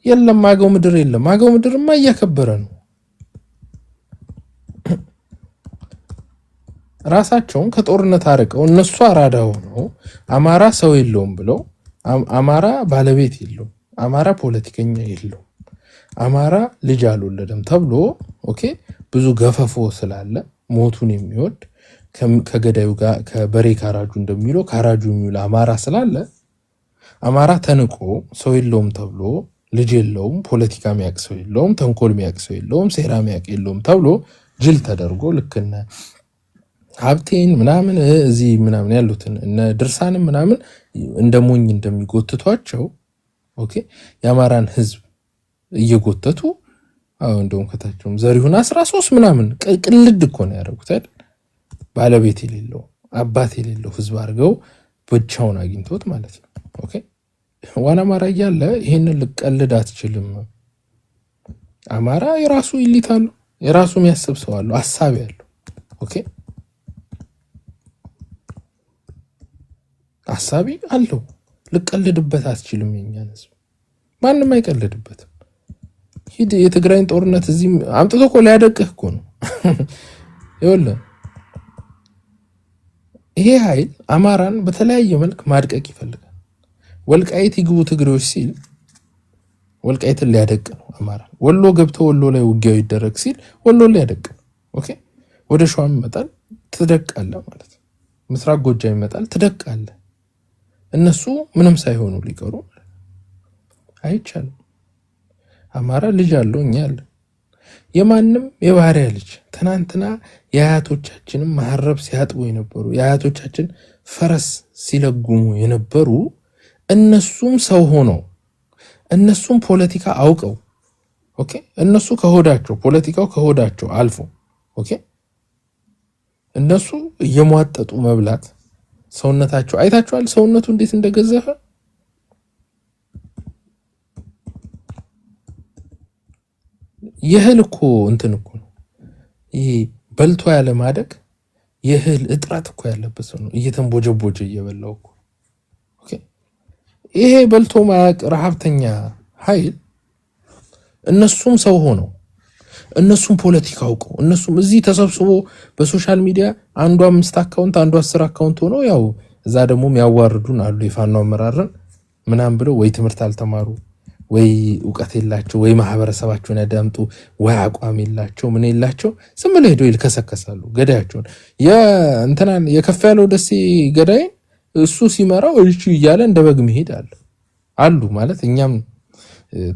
የለም። አገው ምድር የለም። አገው ምድርማ እያከበረ ነው። ራሳቸውን ከጦርነት አርቀው እነሱ አራዳ ሆነው አማራ ሰው የለውም ብለው አማራ ባለቤት የለውም፣ አማራ ፖለቲከኛ የለውም፣ አማራ ልጅ አልወለደም ተብሎ ኦኬ ብዙ ገፈፎ ስላለ ሞቱን የሚወድ ከገዳዩ ጋር ከበሬ ካራጁ እንደሚለው ካራጁ የሚውል አማራ ስላለ አማራ ተንቆ ሰው የለውም ተብሎ ልጅ የለውም፣ ፖለቲካ የሚያውቅ ሰው የለውም፣ ተንኮል የሚያውቅ ሰው የለውም፣ ሴራ የሚያውቅ የለውም ተብሎ ጅል ተደርጎ ልክነ ሀብቴን ምናምን እዚህ ምናምን ያሉትን እነ ድርሳንም ምናምን እንደሞኝ እንደሚጎትቷቸው ኦኬ የአማራን ህዝብ እየጎተቱ እንደውም ከታቸውም ዘሪሁን 13 ምናምን ቅልድ እኮ ነው ያደረጉት አይደል? ባለቤት የሌለው አባት የሌለው ህዝብ አድርገው ብቻውን አግኝቶት ማለት ነው። ኦኬ ዋና አማራ እያለ ይሄንን ልቀልድ አትችልም። አማራ የራሱ ኢሊት አለው፣ የራሱ የሚያስብ ሰው አለው፣ ሐሳብ ያለው ኦኬ ሐሳቢ አለው። ልቀልድበት አትችልም። የኛን ህዝብ ማንም አይቀልድበትም። ሂድ የትግራይን ጦርነት እዚህ አምጥቶ እኮ ሊያደቅህ እኮ ነው። ይኸውልህ ይሄ ኃይል አማራን በተለያየ መልክ ማድቀቅ ይፈልጋል። ወልቃይት ይግቡ ትግሬዎች ሲል ወልቃይትን ሊያደቅ ነው አማራ። ወሎ ገብተው ወሎ ላይ ውጊያው ይደረግ ሲል ወሎ ሊያደቅ ነው። ኦኬ ወደ ሸዋም ይመጣል ትደቃለ ማለት ነው። ምስራቅ ጎጃም ይመጣል ትደቃለ። እነሱ ምንም ሳይሆኑ ሊቀሩ አይቻልም። አማራ ልጅ አለው እኛ አለ የማንም የባህሪያ ልጅ ትናንትና የአያቶቻችንን ማህረብ ሲያጥቡ የነበሩ የአያቶቻችን ፈረስ ሲለጉሙ የነበሩ እነሱም ሰው ሆነው እነሱም ፖለቲካ አውቀው ኦኬ እነሱ ከሆዳቸው ፖለቲካው ከሆዳቸው አልፎ ኦኬ እነሱ እየሟጠጡ መብላት ሰውነታቸው አይታችኋል። ሰውነቱ እንዴት እንደገዘፈ የህል እኮ እንትን እኮ ነው ይሄ በልቶ ያለ ማደግ የህል እጥረት እኮ ያለበት ሰው ነው እየተንቦጀቦጀ እየበላው እኮ ኦኬ ይሄ በልቶ ማያቅ ረሃብተኛ ኃይል እነሱም ሰው ሆነው እነሱም ፖለቲካ አውቀው እነሱም እዚህ ተሰብስቦ በሶሻል ሚዲያ አንዱ 5 አካውንት አንዱ 10 አካውንት ሆኖ ያው እዛ ደግሞ የሚያዋርዱን አሉ የፋኖ አመራርን ምናም ብለው ወይ ትምህርት አልተማሩ ወይ ዕውቀት የላቸው ወይ ማህበረሰባቸውን ያዳምጡ ወይ አቋም የላቸው ምን የላቸው ዝም ብለው ሄደው ይልከሰከሳሉ። ገዳያቸውን የእንተናን የከፍ ያለው ደሴ ገዳይ እሱ ሲመራው እሺ እያለ እንደበግ መሄድ አሉ ማለት እኛም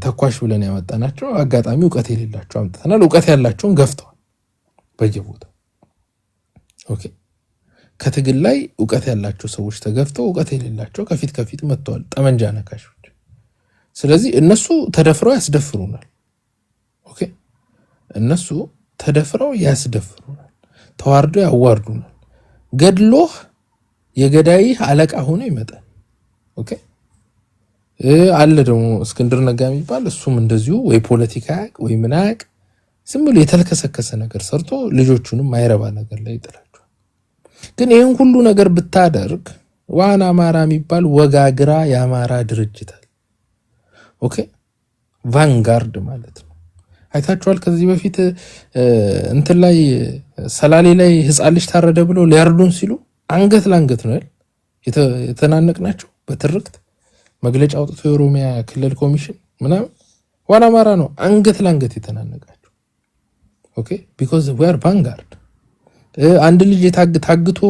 ተኳሽ ብለን ያመጣናቸው አጋጣሚ ዕውቀት የሌላቸው አምጥተናል። ዕውቀት ያላቸውን ገፍተዋል በየቦታው ኦኬ ከትግል ላይ ዕውቀት ያላቸው ሰዎች ተገፍተው ዕውቀት የሌላቸው ከፊት መጥተዋል ጠመንጃ ነካሾች። ስለዚህ እነሱ ተደፍረው ያስደፍሩናል። ኦኬ እነሱ ተደፍረው ያስደፍሩናል፣ ተዋርዶ ያዋርዱናል። ገድሎህ የገዳይህ አለቃ ሆኖ ይመጣል። ኦኬ አለ ደግሞ እስክንድር ነጋ የሚባል እሱም እንደዚሁ ወይ ፖለቲካ ወይ ምናቅ ዝም ብሎ የተልከሰከሰ ነገር ሰርቶ ልጆቹንም ማይረባ ነገር ላይ ይጥላል። ግን ይሄን ሁሉ ነገር ብታደርግ ዋና አማራ የሚባል ወጋግራ የአማራ ድርጅት አለ። ኦኬ ቫንጋርድ ማለት ነው። አይታችኋል። ከዚህ በፊት እንትን ላይ ሰላሌ ላይ ህፃን ልጅ ታረደ ብሎ ሊያርዱን ሲሉ አንገት ላንገት ነው የተናነቅናቸው። በትርክት መግለጫ አውጥቶ የኦሮሚያ ክልል ኮሚሽን ምናምን ዋና አማራ ነው አንገት ላንገት የተናነቃቸው። ኦኬ ቢኮዝ ዊ አር ቫንጋርድ። አንድ ልጅ ታግቶ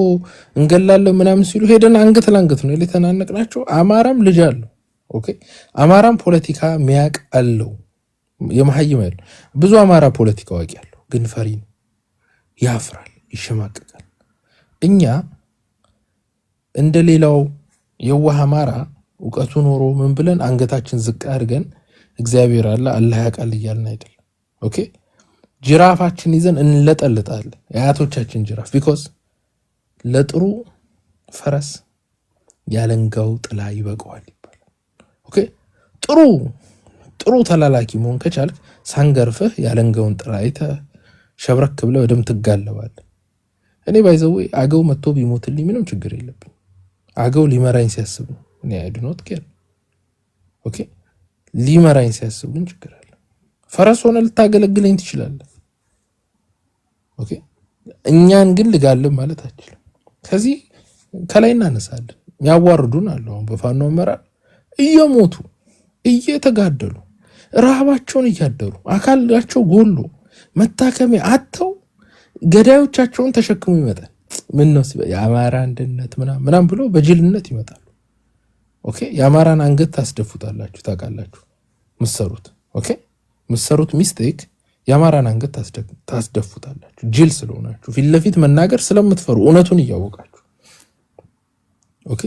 እንገላለን ምናምን ሲሉ ሄደን አንገት ላንገት ነው የተናነቅናቸው። አማራም ልጅ አለው። ኦኬ አማራም ፖለቲካ ሚያቅ አለው። የመሐይም ያለው ብዙ አማራ ፖለቲካ አዋቂ ያለው ግን ፈሪ ነው፣ ያፍራል፣ ይሸማቀቃል። እኛ እንደሌላው የዋህ አማራ እውቀቱ ኖሮ ምን ብለን አንገታችን ዝቅ አድርገን እግዚአብሔር አለ አላህ ያውቃል እያልን አይደለም። ኦኬ ጅራፋችን ይዘን እንለጠልጣለን፣ የአያቶቻችን ጅራፍ። ቢኮዝ ለጥሩ ፈረስ ያለንጋው ጥላ ይበቀዋል ይባላል። ኦኬ ጥሩ ተላላኪ መሆን ከቻልክ ሳንገርፍህ ያለንጋውን ጥላ አይተህ ሸብረክ ብለህ ወደም ትጋለባለህ። እኔ ባይዘው አገው መጥቶ ቢሞትልኝ ምንም ችግር የለብኝ። አገው ሊመራኝ ሲያስብ ነው። እኔ አይ ዱ ኖት ኬር። ኦኬ ሊመራኝ ሲያስብ ግን ችግር አለ። ፈረስ ሆነ ልታገለግለኝ ትችላለህ። ኦኬ እኛን ግን ልጋልብ ማለት አትችልም። ከዚህ ከላይ እናነሳለን። ያዋርዱን አለ። አሁን በፋኖ መራር እየሞቱ እየተጋደሉ ረሃባቸውን እያደሩ አካላቸው ጎሎ መታከሚያ አጥተው ገዳዮቻቸውን ተሸክሙ ይመጣል። ምን ነው የአማራ አንድነት ምናምን ብሎ በጅልነት ይመጣሉ። ኦኬ የአማራን አንገት ታስደፉታላችሁ። ታውቃላችሁ ምሰሩት። ኦኬ ምሰሩት ሚስቴክ የአማራን አንገት ታስደፉታላችሁ። ጅል ስለሆናችሁ ፊት ለፊት መናገር ስለምትፈሩ እውነቱን እያወቃችሁ። ኦኬ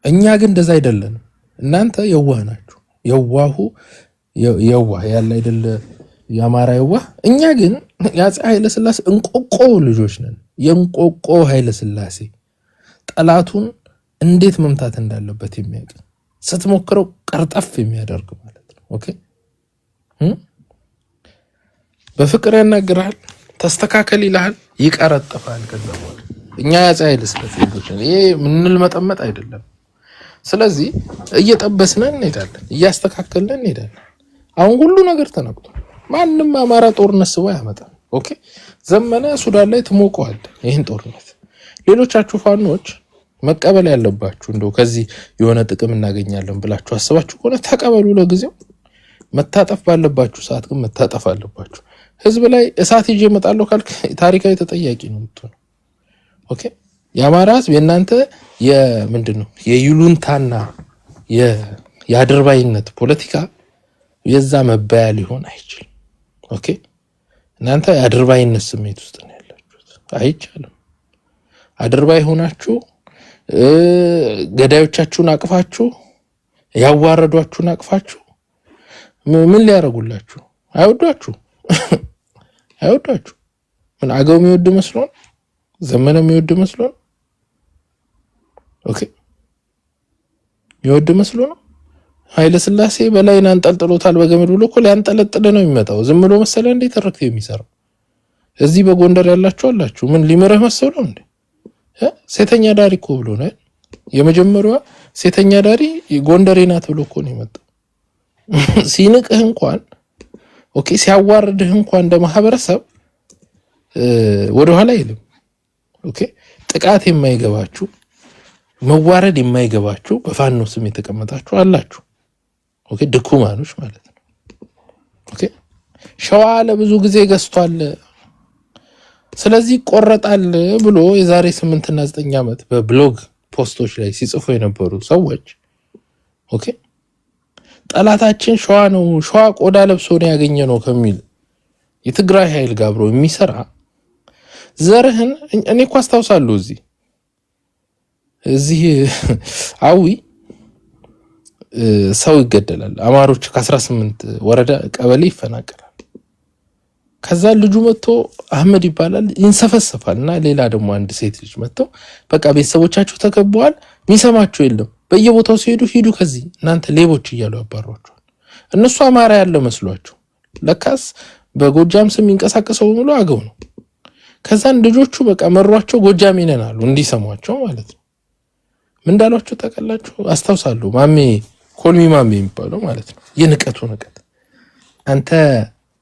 እኛ ግን እንደዛ አይደለንም። እናንተ የዋህ ናችሁ። የዋህ ያለ አይደለ የአማራ የዋህ። እኛ ግን የአፄ ኃይለ ሥላሴ እንቆቆ ልጆች ነን። የእንቆቆ ኃይለ ሥላሴ ጠላቱን እንዴት መምታት እንዳለበት የሚያውቅ ስትሞክረው ቀርጠፍ የሚያደርግ ማለት ነው። ኦኬ በፍቅር ያናግራል፣ ተስተካከል ይልሃል፣ ይቀረጥፋል። ከዛ በኋላ እኛ የአፄ ኃይለ ሥላሴ ልጆች ነን። ይሄ ምንል መጠመጥ አይደለም። ስለዚህ እየጠበስን እንሄዳለን፣ እያስተካከልን እንሄዳለን። አሁን ሁሉ ነገር ተነክቷል። ማንም አማራ ጦርነት ስቦ ያመጣል። ኦኬ ዘመነ ሱዳን ላይ ትሞቀዋል ይሄን ጦርነት። ሌሎቻችሁ ፋኖች መቀበል ያለባችሁ እንደው ከዚህ የሆነ ጥቅም እናገኛለን ብላችሁ አስባችሁ ከሆነ ተቀበሉ። ለጊዜው መታጠፍ ባለባችሁ ሰዓት ግን መታጠፍ አለባችሁ። ህዝብ ላይ እሳት ይዤ እመጣለሁ ካልክ ታሪካዊ ተጠያቂ ነው የምትሆነው። ኦኬ የአማራ ህዝብ የእናንተ የምንድነው የይሉንታና የአድርባይነት ፖለቲካ የዛ መባያ ሊሆን አይችልም። ኦኬ እናንተ የአድርባይነት ስሜት ውስጥ ነው ያላችሁት። አይቻልም። አድርባይ ሆናችሁ ገዳዮቻችሁን አቅፋችሁ ያዋረዷችሁን አቅፋችሁ ምን ሊያረጉላችሁ? አይወዷችሁ። ምን አገው የሚወድ መስሎን፣ ዘመነ የሚወድ መስሎን፣ ኦኬ የሚወድ መስሎ ነው። ኃይለ ሥላሴ በላይን አንጠልጥሎታል በገመድ ብሎ እኮ ሊያንጠለጥል ነው የሚመጣው። ዝም ብሎ መሰለ እንዴ ተረክቶ የሚሰራው? እዚህ በጎንደር ያላችሁ አላችሁ። ምን ሊመረህ መሰለው እንዴ? ሴተኛ ዳሪ እኮ ብሎ ነው የመጀመሪያዋ ሴተኛ ዳሪ ጎንደሬ ናት ብሎ እኮ ነው የመጣው። ሲንቅህ እንኳን ኦኬ ሲያዋርድህ እንኳን እንደ ማህበረሰብ ወደኋላ አይልም። ኦኬ ጥቃት የማይገባችሁ መዋረድ የማይገባችሁ በፋኖ ስም የተቀመጣችሁ አላችሁ። ኦኬ ድኩማኖች ማለት ነው። ኦኬ ሸዋ ለብዙ ጊዜ ገዝቷል፣ ስለዚህ ቆረጣል ብሎ የዛሬ 8 እና 9 ዓመት በብሎግ ፖስቶች ላይ ሲጽፉ የነበሩ ሰዎች ኦኬ ጠላታችን ሸዋ ነው፣ ሸዋ ቆዳ ለብሶ ነው ያገኘ ነው ከሚል የትግራይ ኃይል ጋር አብሮ የሚሰራ ዘርህን እኔ እኮ አስታውሳለሁ እዚህ አዊ ሰው ይገደላል። አማሮች ከ18 ወረዳ ቀበሌ ይፈናቀላል። ከዛ ልጁ መጥቶ አህመድ ይባላል ይንሰፈሰፋልና ሌላ ደግሞ አንድ ሴት ልጅ መጥቶ በቃ ቤተሰቦቻችሁ ተከበዋል፣ የሚሰማችሁ የለም፣ በየቦታው ሲሄዱ ሂዱ ከዚህ እናንተ ሌቦች እያሉ ያባሯቸዋል። እነሱ አማራ ያለ መስሏቸው ለካስ በጎጃም ስም የሚንቀሳቀሰው ሙሉ አገው ነው። ከዛን ልጆቹ በቃ መሯቸው ጎጃሜ ነን አሉ እንዲሰሟቸው ማለት ነው። ምን እንዳሏቸው ታውቃላችሁ? አስታውሳለሁ። ማሜ ኮልሚ ማሜ የሚባለው ማለት ነው። የንቀቱ ንቀት አንተ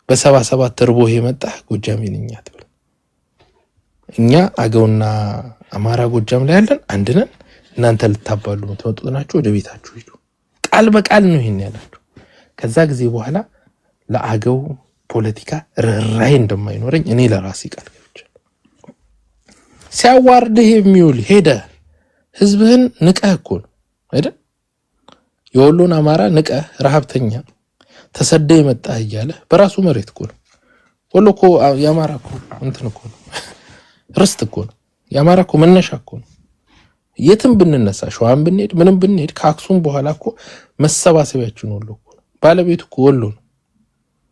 በ77 ተርቦህ የመጣህ ጎጃሜ ነኝ አትበል። እኛ አገውና አማራ ጎጃም ላይ ያለን አንድ ነን። እናንተ ልታባሉ የምትመጡት ናችሁ፣ ወደ ቤታችሁ ሂዱ። ቃል በቃል ነው ይሄን ያላችሁ። ከዛ ጊዜ በኋላ ለአገው ፖለቲካ ርህራሄ እንደማይኖረኝ እኔ ለራሴ ቃል ገብቻለሁ። ሲያዋርድህ የሚውል ሄደ ህዝብህን ንቀህ እኮ ነው አይደል? የወሎን አማራ ንቀህ ረሃብተኛ ተሰደ የመጣህ እያለ በራሱ መሬት እኮ ነው። ወሎ እኮ የአማራ እኮ እንትን እኮ ነው፣ ርስት እኮ ነው። የአማራ እኮ መነሻ እኮ ነው። የትም ብንነሳ ሸዋን ብንሄድ ምንም ብንሄድ ከአክሱም በኋላ እኮ መሰባሰቢያችን ወሎ እኮ ነው። ባለቤቱ እኮ ወሎ ነው።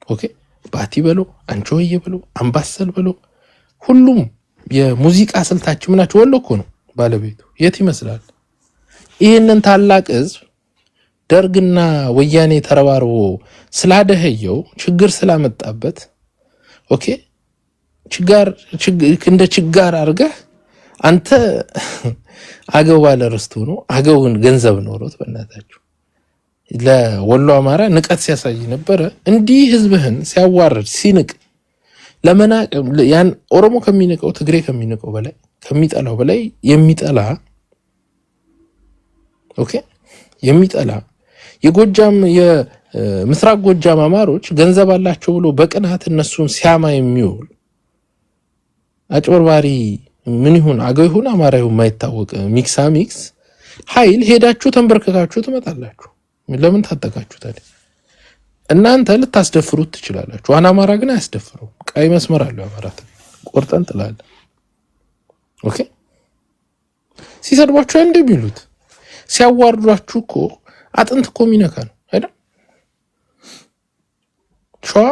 ኦኬ ባቲ በሎ አንቾዬ በሎ አምባሰል በሎ ሁሉም የሙዚቃ ስልታችን ምናቸው ወሎ እኮ ነው ባለቤቱ። የት ይመስላል? ይህንን ታላቅ ህዝብ ደርግና ወያኔ ተረባርቦ ስላደህየው ችግር ስላመጣበት ኦኬ እንደ ችጋር አድርገህ አንተ አገው ባለ ርስቱ ነው አገውን ገንዘብ ኖሮት በእናታችሁ ለወሎ አማራ ንቀት ሲያሳይ ነበረ። እንዲህ ህዝብህን ሲያዋርድ ሲንቅ ለመናቅ ያን ኦሮሞ ከሚንቀው ትግሬ ከሚንቀው በላይ ከሚጠላው በላይ የሚጠላ ኦኬ የሚጠላ የጎጃም የምስራቅ ጎጃም አማሮች ገንዘብ አላቸው ብሎ በቅናት እነሱን ሲያማ የሚውል አጭበርባሪ ምን ይሁን አገው ይሁን አማራ ይሁን ማይታወቅ ሚክስ ኃይል ሄዳችሁ ተንበርከካችሁ ትመጣላችሁ። ለምን ታጠቃችሁ ታዲያ? እናንተ ልታስደፍሩት ትችላላችሁ። ዋና አማራ ግን አያስደፍረው። ቀይ መስመር አለው አማራት ቆርጠን ጥላለ። ኦኬ ሲሰድባችሁ እንደሚሉት ሲያዋርዷችሁ እኮ አጥንት እኮ ሚነካ ነው አይደል? ሸዋ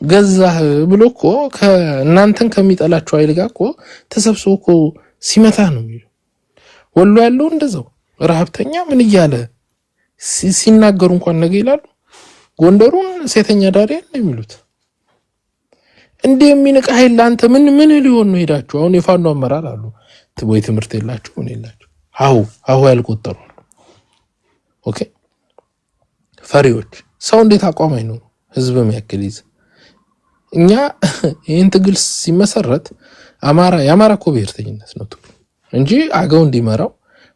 ገዛህ ብሎ እኮ ከእናንተን ከሚጠላችሁ ኃይል ጋር እኮ ተሰብስቦ እኮ ሲመታ ነው የሚለው። ወሎ ያለው እንደዛው ረሃብተኛ ምን እያለ ሲናገሩ እንኳን ነገ ይላሉ። ጎንደሩን ሴተኛ ዳሪ ነው የሚሉት። እንዴ የሚንቅ ኃይል ለአንተ ምን ሊሆን ነው? ሄዳችሁ አሁን የፋኖ አመራር አሉ ወይ ትምህርት የላችሁ ምን የላችሁ አሁ ያልቆጠሩ ኦኬ ፈሪዎች። ሰው እንዴት አቋም አይኖር ህዝብ የሚያክል ይዝ እኛ ይህን ትግል ሲመሰረት የአማራ እኮ ብሔርተኝነት ነው ትግሉ እንጂ አገው እንዲመራው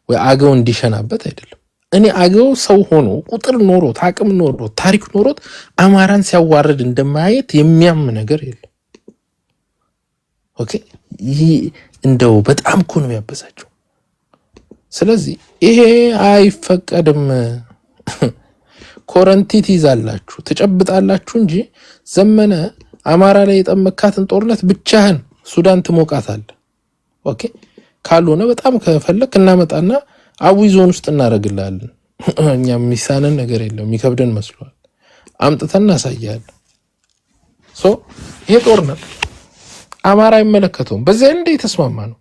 ወይ አገው እንዲሸናበት አይደለም። እኔ አገው ሰው ሆኖ ቁጥር ኖሮት አቅም ኖሮት ታሪክ ኖሮት አማራን ሲያዋርድ እንደማያየት የሚያም ነገር የለም። ኦኬ ይሄ እንደው በጣም እኮ ነው የሚያበሳቸው። ስለዚህ ይሄ አይፈቀድም። ኮረንቲት ይዛላችሁ ትጨብጣላችሁ እንጂ ዘመነ አማራ ላይ የጠመካትን ጦርነት ብቻህን ሱዳን ትሞቃታል። ኦኬ ካልሆነ በጣም ከፈለክ እናመጣና አዊ ዞን ውስጥ እናረግላለን። እኛ የሚሳነን ነገር የለም። የሚከብደን መስሏል። አምጥተን እናሳያለን። ይሄ ጦርነት አማራ አይመለከተውም። በዚያ እንደ የተስማማ ነው።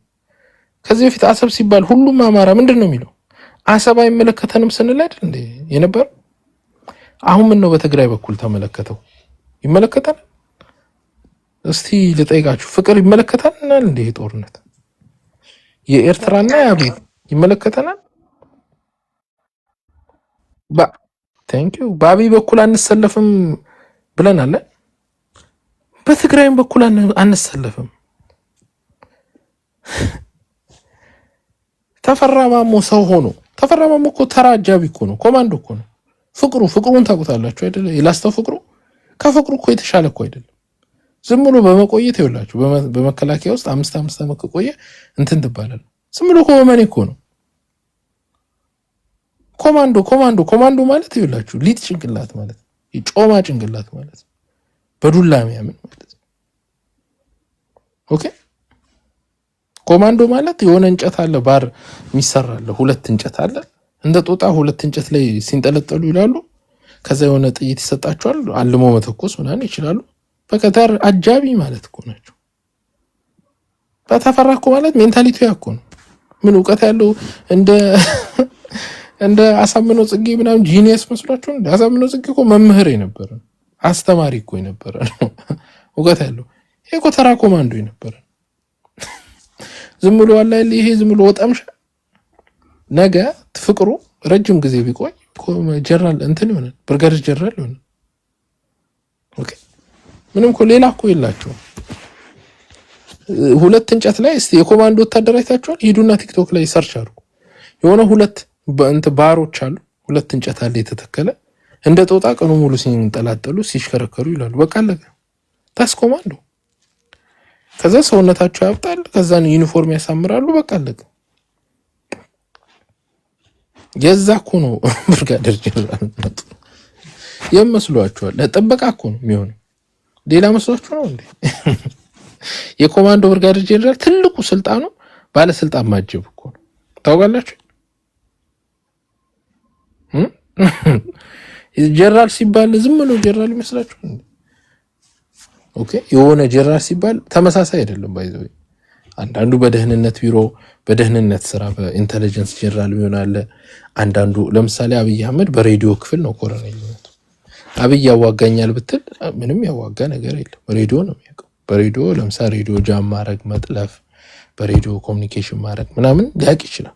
ከዚህ በፊት አሰብ ሲባል ሁሉም አማራ ምንድነው የሚለው? አሰብ አይመለከተንም ስንል አይደል እንዴ የነበር? አሁን ምን ነው በትግራይ በኩል ተመለከተው? ይመለከተናል? እስቲ ልጠይቃችሁ፣ ፍቅር ይመለከተናል እንዴ? ጦርነት የኤርትራና የአብይ ይመለከተናል? ቴንኪው በአብይ በኩል አንሰለፍም ብለናል። በትግራይም በኩል አንሰለፍም። ተፈራማሞ ሰው ሆኖ ተፈራማሞ እኮ ተራ አጃቢ እኮ ነው፣ ኮማንዶ እኮ ነው። ፍቅሩን ታውቁታላችሁ አይደለ? የላስተው ፍቅሩ ከፍቅሩ እኮ የተሻለ እኮ አይደለም። ዝም ብሎ በመቆየት ይውላችሁ በመከላከያ ውስጥ 5 ዓመት ከቆየ እንትን ትባላል። ዝም ብሎ ኮማኔ እኮ ነው። ኮማንዶ ማለት ይውላችሁ ሊጥ ጭንቅላት ማለት የጮማ ጭንቅላት ማለት በዱላ የሚያምን ማለት ኦኬ። ኮማንዶ ማለት የሆነ እንጨት አለ ባር የሚሰራለ 2 እንጨት አለ እንደ ጦጣ 2 እንጨት ላይ ሲንጠለጠሉ ይላሉ። ከዛ የሆነ ጥይት ይሰጣቸዋል፣ አልሞ መተኮስ ምናምን ይችላሉ። በከተር አጃቢ ማለት እኮ ናቸው። በተፈራ እኮ ማለት ሜንታሊቲው ያኮ ነው። ምን ዕውቀት ያለው እንደ አሳምነው ጽጌ ምናምን ጂኒየስ መስሏቸው? አሳምነው ጽጌ እኮ መምህር የነበረ አስተማሪ እኮ የነበረ ነው። ዕውቀት ያለው እኮ ተራ ኮማንዶ ነበር። ዝም ብሎ አላል ይሄ ዝም ብሎ ወጣምሽ ነገ ፍቅሩ ረጅም ጊዜ ቢቆይ ጀነራል እንትን ይሆናል፣ ብርጋዴር ጀነራል ይሆናል። ኦኬ ምንም እኮ ሌላ እኮ የላቸውም። ሁለት እንጨት ላይ እስቲ የኮማንዶ ወታደር አይታችኋል? ሂዱና ቲክቶክ ላይ ሰርች አድርጉ። የሆነ ሁለት ባሮች አሉ፣ ሁለት እንጨት አለ የተተከለ እንደ ጦጣ ቀኑ ሙሉ ሲንጠላጠሉ ሲሽከረከሩ ይላሉ። በቃ አለቀ። ታስ ኮማንዶ። ከዛ ሰውነታቸው ያብጣል፣ ከዛን ዩኒፎርም ያሳምራሉ። በቃ አለቀ። የዛ እኮ ነው ብርጋዴር ጀነራል የመስሏችኋል? ለጥበቃ እኮ ነው የሚሆነው። ሌላ መስሏችሁ ነው እንዴ? የኮማንዶ ብርጋዴር ጀነራል ትልቁ ስልጣኑ ባለስልጣን ማጀብ እኮ ነው። ታውቃላችሁ? ጀነራል ሲባል ዝም ብሎ ጀነራል ይመስላችሁ? ኦኬ የሆነ ጀነራል ሲባል ተመሳሳይ አይደለም። ባይዘው አንዳንዱ በደህንነት ቢሮ በደህንነት ስራ በኢንተለጀንስ ጀነራል ይሆናል። አንዳንዱ ለምሳሌ አብይ አህመድ በሬዲዮ ክፍል ነው ኮሎኔልነቱ። አብይ ያዋጋኛል ብትል ምንም ያዋጋ ነገር የለም። ሬዲዮ ነው የሚያውቀው። በሬዲዮ ለምሳሌ ሬዲዮ ጃም ማድረግ፣ መጥለፍ፣ በሬዲዮ ኮሙኒኬሽን ማድረግ ምናምን ሊያውቅ ይችላል።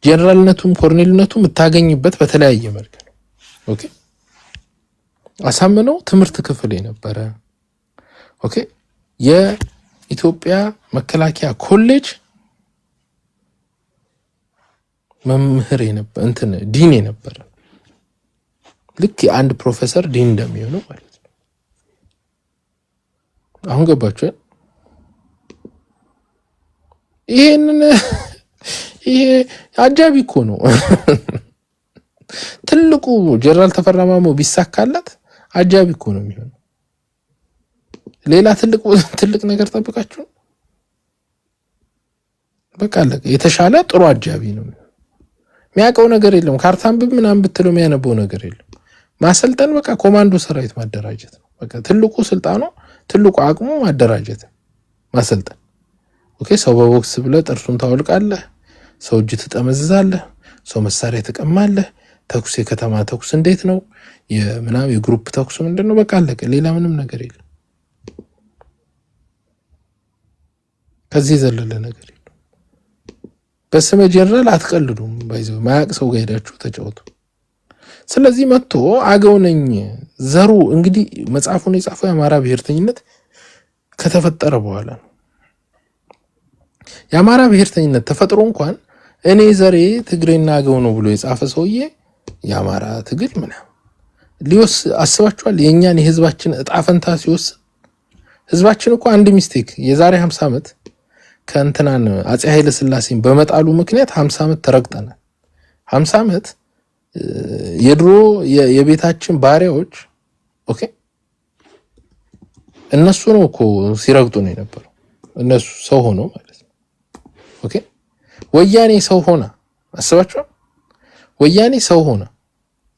ጀነራልነቱም ኮሎኔልነቱም የምታገኝበት በተለያየ መልክ ነው። ኦኬ አሳምነው ትምህርት ክፍል የነበረ ኦኬ የኢትዮጵያ መከላከያ ኮሌጅ መምህር የነበረ እንትን ዲን የነበረ ልክ አንድ ፕሮፌሰር ዲን እንደሚሆነው ማለት ነው። አሁን ገባችሁ? ይሄ አጃቢ እኮ ነው። ትልቁ ጀነራል ተፈራ ማሞ ቢሳካላት አጃቢ እኮ ነው የሚሆነው። ሌላ ትልቅ ነገር ጠብቃችሁ በቃ አለቀ። የተሻለ ጥሩ አጃቢ ነው። የሚያውቀው ነገር የለም። ካርታን ምናምን ብትለው የሚያነበው ነገር የለም። ማሰልጠን በቃ ኮማንዶ ሰራዊት ማደራጀት ነው። በቃ ትልቁ ስልጣኑ ትልቁ አቅሙ ማደራጀት ማሰልጠን። ኦኬ ሰው በቦክስ ብለህ ጥርሱን ታወልቃለህ፣ ሰው እጅ ትጠመዝዛለህ፣ ሰው መሳሪያ ትቀማለህ። ተኩስ የከተማ ተኩስ እንዴት ነው? የምናም የግሩፕ ተኩስ ምንድነው? በቃ አለቀ። ሌላ ምንም ነገር የለም። ከዚህ ዘለለ ነገር የለም። በስመ ጀነራል አትቀልዱም። ባይዘው ማያቅ ሰው ጋር ሄዳችሁ ተጫወቱ። ስለዚህ መጥቶ አገው ነኝ ዘሩ እንግዲህ መጽሐፉን የጻፈው የአማራ ብሔርተኝነት ከተፈጠረ በኋላ ነው። የአማራ ብሔርተኝነት ተፈጥሮ እንኳን እኔ ዘሬ ትግሬና አገው ነው ብሎ የጻፈ ሰውዬ የአማራ ትግል ምናምን ሊወስ አስባችኋል? የኛን የህዝባችን እጣ ፈንታ ሲወስን ህዝባችን እኮ አንድ ሚስቴክ የዛሬ 50 ዓመት ከእንትናን አጼ ኃይለ ሥላሴን በመጣሉ ምክንያት 50 ዓመት ተረግጠናል። 50 ዓመት የድሮ የቤታችን ባሪያዎች ኦኬ እነሱ ነው እኮ ሲረግጡ ነው የነበረው። እነሱ ሰው ሆኖ ማለት ነው። ኦኬ ወያኔ ሰው ሆና አስባችሁ? ወያኔ ሰው ሆና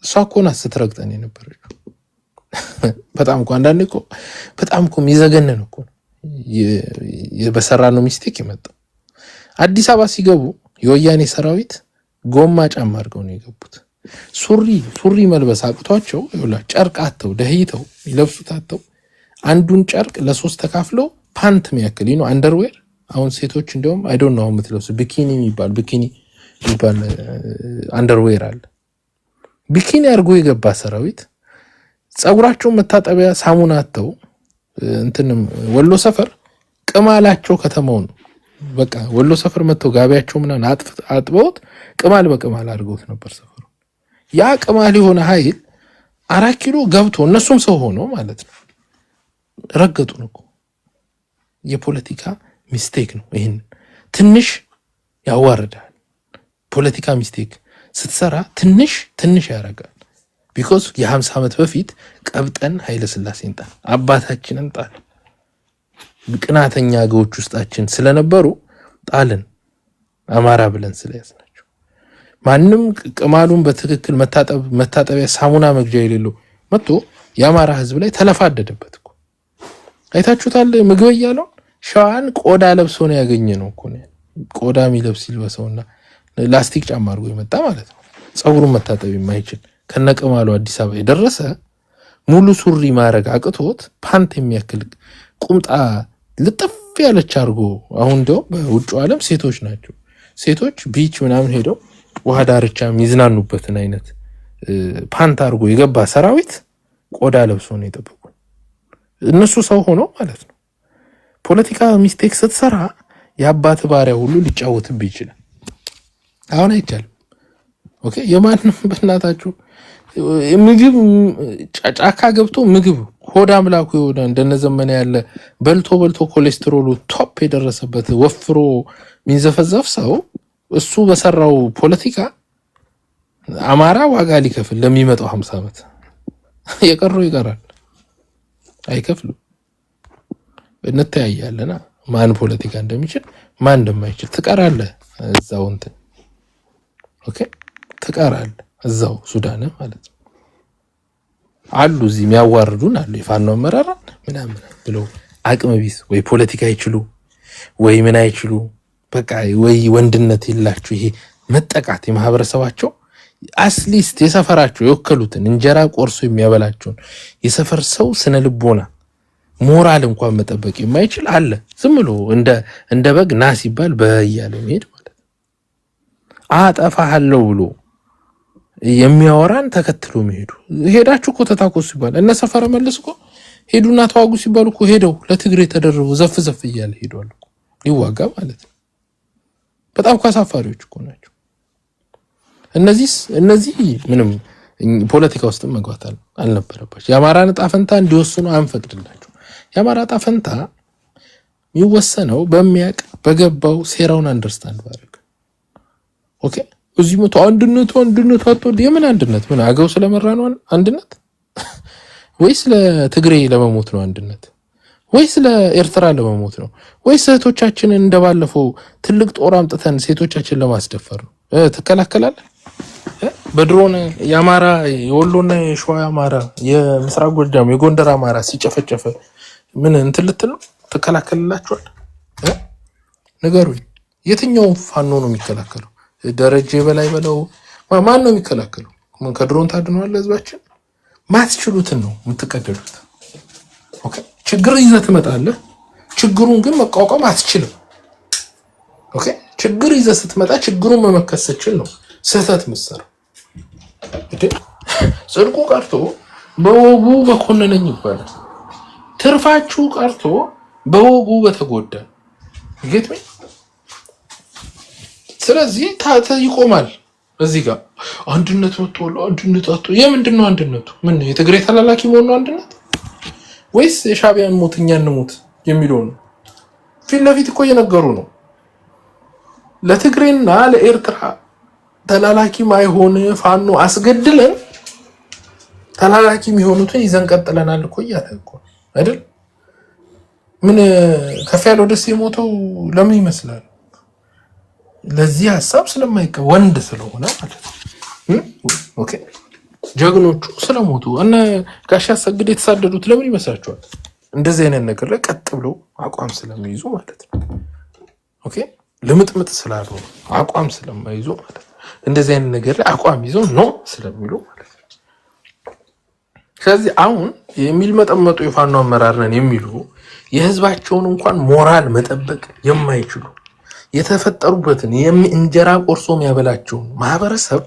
እሷ እኮ ናት ስትረግጠን የነበረችው። በጣም እኮ አንዳንዴ እኮ በጣም እኮ የሚዘገነን እኮ በሰራነው ሚስቴክ የመጣው። አዲስ አበባ ሲገቡ የወያኔ ሰራዊት ጎማ ጫማ አድርገው ነው የገቡት። ሱሪ መልበስ አቅቷቸው ይኸውላችሁ ጨርቅ አተው ደህይተው ይለብሱት አተው አንዱን ጨርቅ ለሶስት ተካፍለው ፓንት የሚያክል ነው አንደርዌር። አሁን ሴቶች እንደውም አይ ዶንት ኖ የምትለብሱ ቢኪኒ የሚባል አንደርዌር አለ። ቢኪኒ አድርጎ የገባ ሰራዊት ጸጉራቸውን መታጠቢያ ሳሙና አተው እንትንም ወሎ ሰፈር ቅማላቸው ከተማው ነው። በቃ ወሎ ሰፈር መተው ጋቢያቸው ምናምን አጥበውት ቅማል በቅማል አድርገውት ነበር ሰፈሩ። ያ ቅማል የሆነ ኃይል 4 ኪሎ ገብቶ እነሱም ሰው ሆኖ ማለት ነው ረገጡን እኮ። የፖለቲካ ሚስቴክ ነው። ይሄን ትንሽ ያዋርዳል። ፖለቲካ ሚስቴክ ስትሰራ ትንሽ ያረጋል። ቢኮዝ የ50 ዓመት በፊት ቀብጠን ኃይለ ሥላሴን ጣል፣ አባታችንን ጣል። ቅናተኛ ገዎች ውስጣችን ስለነበሩ ጣልን፣ አማራ ብለን ስለያዝናቸው። ማንም ቅማሉን በትክክል መታጠቢያ ሳሙና መግጃ የሌለው መጥቶ የአማራ ህዝብ ላይ ተለፋደደበት እኮ። አይታችሁታል? ምግብ እያለው ሸዋን ቆዳ ለብሶ ነው ያገኘነው እኮ። ቆዳ የሚለብስ ይልበሰውና ላስቲክ ጫማ አድርጎ የመጣ ማለት ነው። ጸጉሩን መታጠብ የማይችል ከነቅማሉ አዲስ አበባ የደረሰ ሙሉ ሱሪ ማድረግ አቅቶት ፓንት የሚያክል ቁምጣ ልጥፍ ያለች አርጎ አሁን እንደው በውጭ ዓለም ሴቶች ቢች ምናምን ሄደው ውሃ ዳርቻ የሚዝናኑበትን አይነት ፓንት አርጎ የገባ ሰራዊት ቆዳ ለብሶ ነው የጠበቁ። እነሱ ሰው ሆኖ ማለት ነው። ፖለቲካ ሚስቴክ ስትሰራ የአባት ባሪያ ሁሉ ሊጫወትብ ይችላል። አሁን አይቻልም። ኦኬ የማንም በእናታችሁ ምግብ ጫካ ገብቶ ምግብ ሆድ አምላኩ የሆነ እንደነዘመነ ያለ በልቶ ኮሌስትሮሉ ቶፕ የደረሰበት ወፍሮ ሚንዘፈዘፍ ሰው እሱ በሰራው ፖለቲካ አማራ ዋጋ ሊከፍል ለሚመጣው 50 ዓመት የቀረው ይቀራል። አይከፍሉ እንተያያለና ማን ፖለቲካ እንደሚችል ማን እንደማይችል ትቀራለህ እዛው እንትን ኦኬ ትቀራለህ እዛው ሱዳን ማለት ነው። አሉ እዚህ የሚያዋርዱን አሉ የፋኖ አመራር ምናምን ብለው አቅም ቢስ ወይ ፖለቲካ አይችሉ ወይ ምን አይችሉ በቃ ወይ ወንድነት ይላችሁ ይሄ መጠቃት የማህበረሰባቸው አስሊስት የሰፈራቸው የወከሉትን እንጀራ ቆርሶ የሚያበላቸውን የሰፈር ሰው ስነ ልቦና ሞራል እንኳን መጠበቅ የማይችል አለ። ዝም ብሎ እንደ በግ ና ሲባል በያለው ሄድ ማለት አጠፋሃለው ብሎ የሚያወራን ተከትሎ መሄዱ ሄዳችሁ እኮ ተታኮስ ሲባል እነ ሰፈረ መልስ እኮ ሄዱና ተዋጉ ሲባሉ እኮ ሄደው ለትግሬ ተደረቡ ዘፍ እያለ ሄዷል እኮ ሊዋጋ ማለት ነው። በጣም ካሳፋሪዎች እኮ ናቸው እነዚህ ምንም ፖለቲካ ውስጥ መግባት አልነበረባቸው። የአማራን ዕጣ ፈንታ እንዲወስኑ አንፈቅድላቸው። የአማራ ዕጣ ፈንታ የሚወሰነው በሚያቅ በገባው ሴራውን አንደርስታንድ ባደረገ ኦኬ እዚህ መቶ አንድነቱ አጥቶ የምን አንድነት ምን አገው ስለመራ ነው አንድነት ወይስ ለትግሬ ለመሞት ነው አንድነት ወይስ ለኤርትራ ለመሞት ነው ወይስ እህቶቻችንን እንደባለፈው ትልቅ ጦር አምጥተን ሴቶቻችንን ለማስደፈር ነው? ትከላከላለህ? በድሮን የአማራ የወሎና የሸዋ አማራ የምስራቅ ጎጃም የጎንደር አማራ ሲጨፈጨፈ ምን እንትን ልትል ነው? ትከላከልላችኋል? ንገሩኝ። የትኛው ፋኖ ነው የሚከላከለው? ደረጀ በላይ በለው ማን ነው የሚከላከለው? ምን ከድሮን ታድነዋል? ህዝባችን ማትችሉትን ነው የምትቀደዱት። ኦኬ ችግር ይዘህ ትመጣለህ። ችግሩን ግን መቋቋም አትችልም። ኦኬ ችግር ይዘህ ስትመጣ ችግሩን መመከት ስትችል ነው ስህተት ምሰራ። ጽድቁ ቀርቶ በወጉ በኮነነኝ ይባላል። ትርፋችሁ ቀርቶ በወጉ በተጎዳ ጌት ስለዚህ ይቆማል። እዚህ ጋር አንድነት ወጥቷል። አንድነት አጥቶ የምንድነው አንድነቱ? ምን የትግሬ ተላላኪ መሆን ነው አንድነት ወይስ የሻቢያን ሞትኛ እንሞት የሚለው ነው? ፊት ለፊት እኮ እየነገሩ ነው። ለትግሬና ለኤርትራ ተላላኪ ማይሆን ፋኖ አስገድለን ተላላኪ የሚሆኑትን ይዘን ቀጥለናል እኮ እያለ እኮ አይደል? ምን ከፍ ያለው ደስ የሞተው ለምን ይመስላል? ለዚህ ሐሳብ ስለማይቀበል ወንድ ስለሆነ ማለት ነው። ኦኬ ጀግኖቹ ስለሞቱ እነ ጋሻ ሰግድ የተሳደዱት ለምን ይመስላችኋል? እንደዚህ አይነት ነገር ላይ ቀጥ ብለው አቋም ስለሚይዙ ማለት ነው። ኦኬ ልምጥምጥ ስላሉ አቋም ስለማይዙ ማለት ነው። እንደዚህ አይነት ነገር ላይ አቋም ይዘው ነው ስለሚሉ ማለት ነው። ስለዚህ አሁን የሚልመጠመጡ የፋኖ አመራር ነን የሚሉ የህዝባቸውን እንኳን ሞራል መጠበቅ የማይችሉ የተፈጠሩበትን እንጀራ ቆርሶ የሚያበላቸውን ማህበረሰብ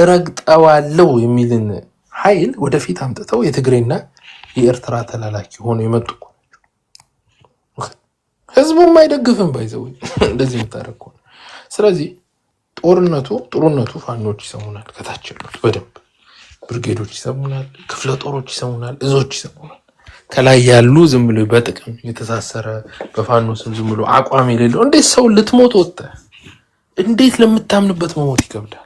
ረግጠዋለው የሚልን ኃይል ወደፊት አምጥተው የትግሬና የኤርትራ ተላላኪ ሆኖ የመጡ ህዝቡም አይደግፍም ባይዘው እንደዚህ የምታረኩ። ስለዚህ ጥሩነቱ ፋኖች ይሰሙናል፣ ከታች ያሉት በደንብ ብርጌዶች ይሰሙናል፣ ክፍለ ጦሮች ይሰሙናል፣ እዞች ይሰሙናል። ከላይ ያሉ ዝም ብሎ በጥቅም የተሳሰረ በፋኖ ስም ዝም ብሎ አቋም የሌለው እንዴት ሰው ልትሞት ወጣ? እንዴት ለምታምንበት መሞት ይከብዳል?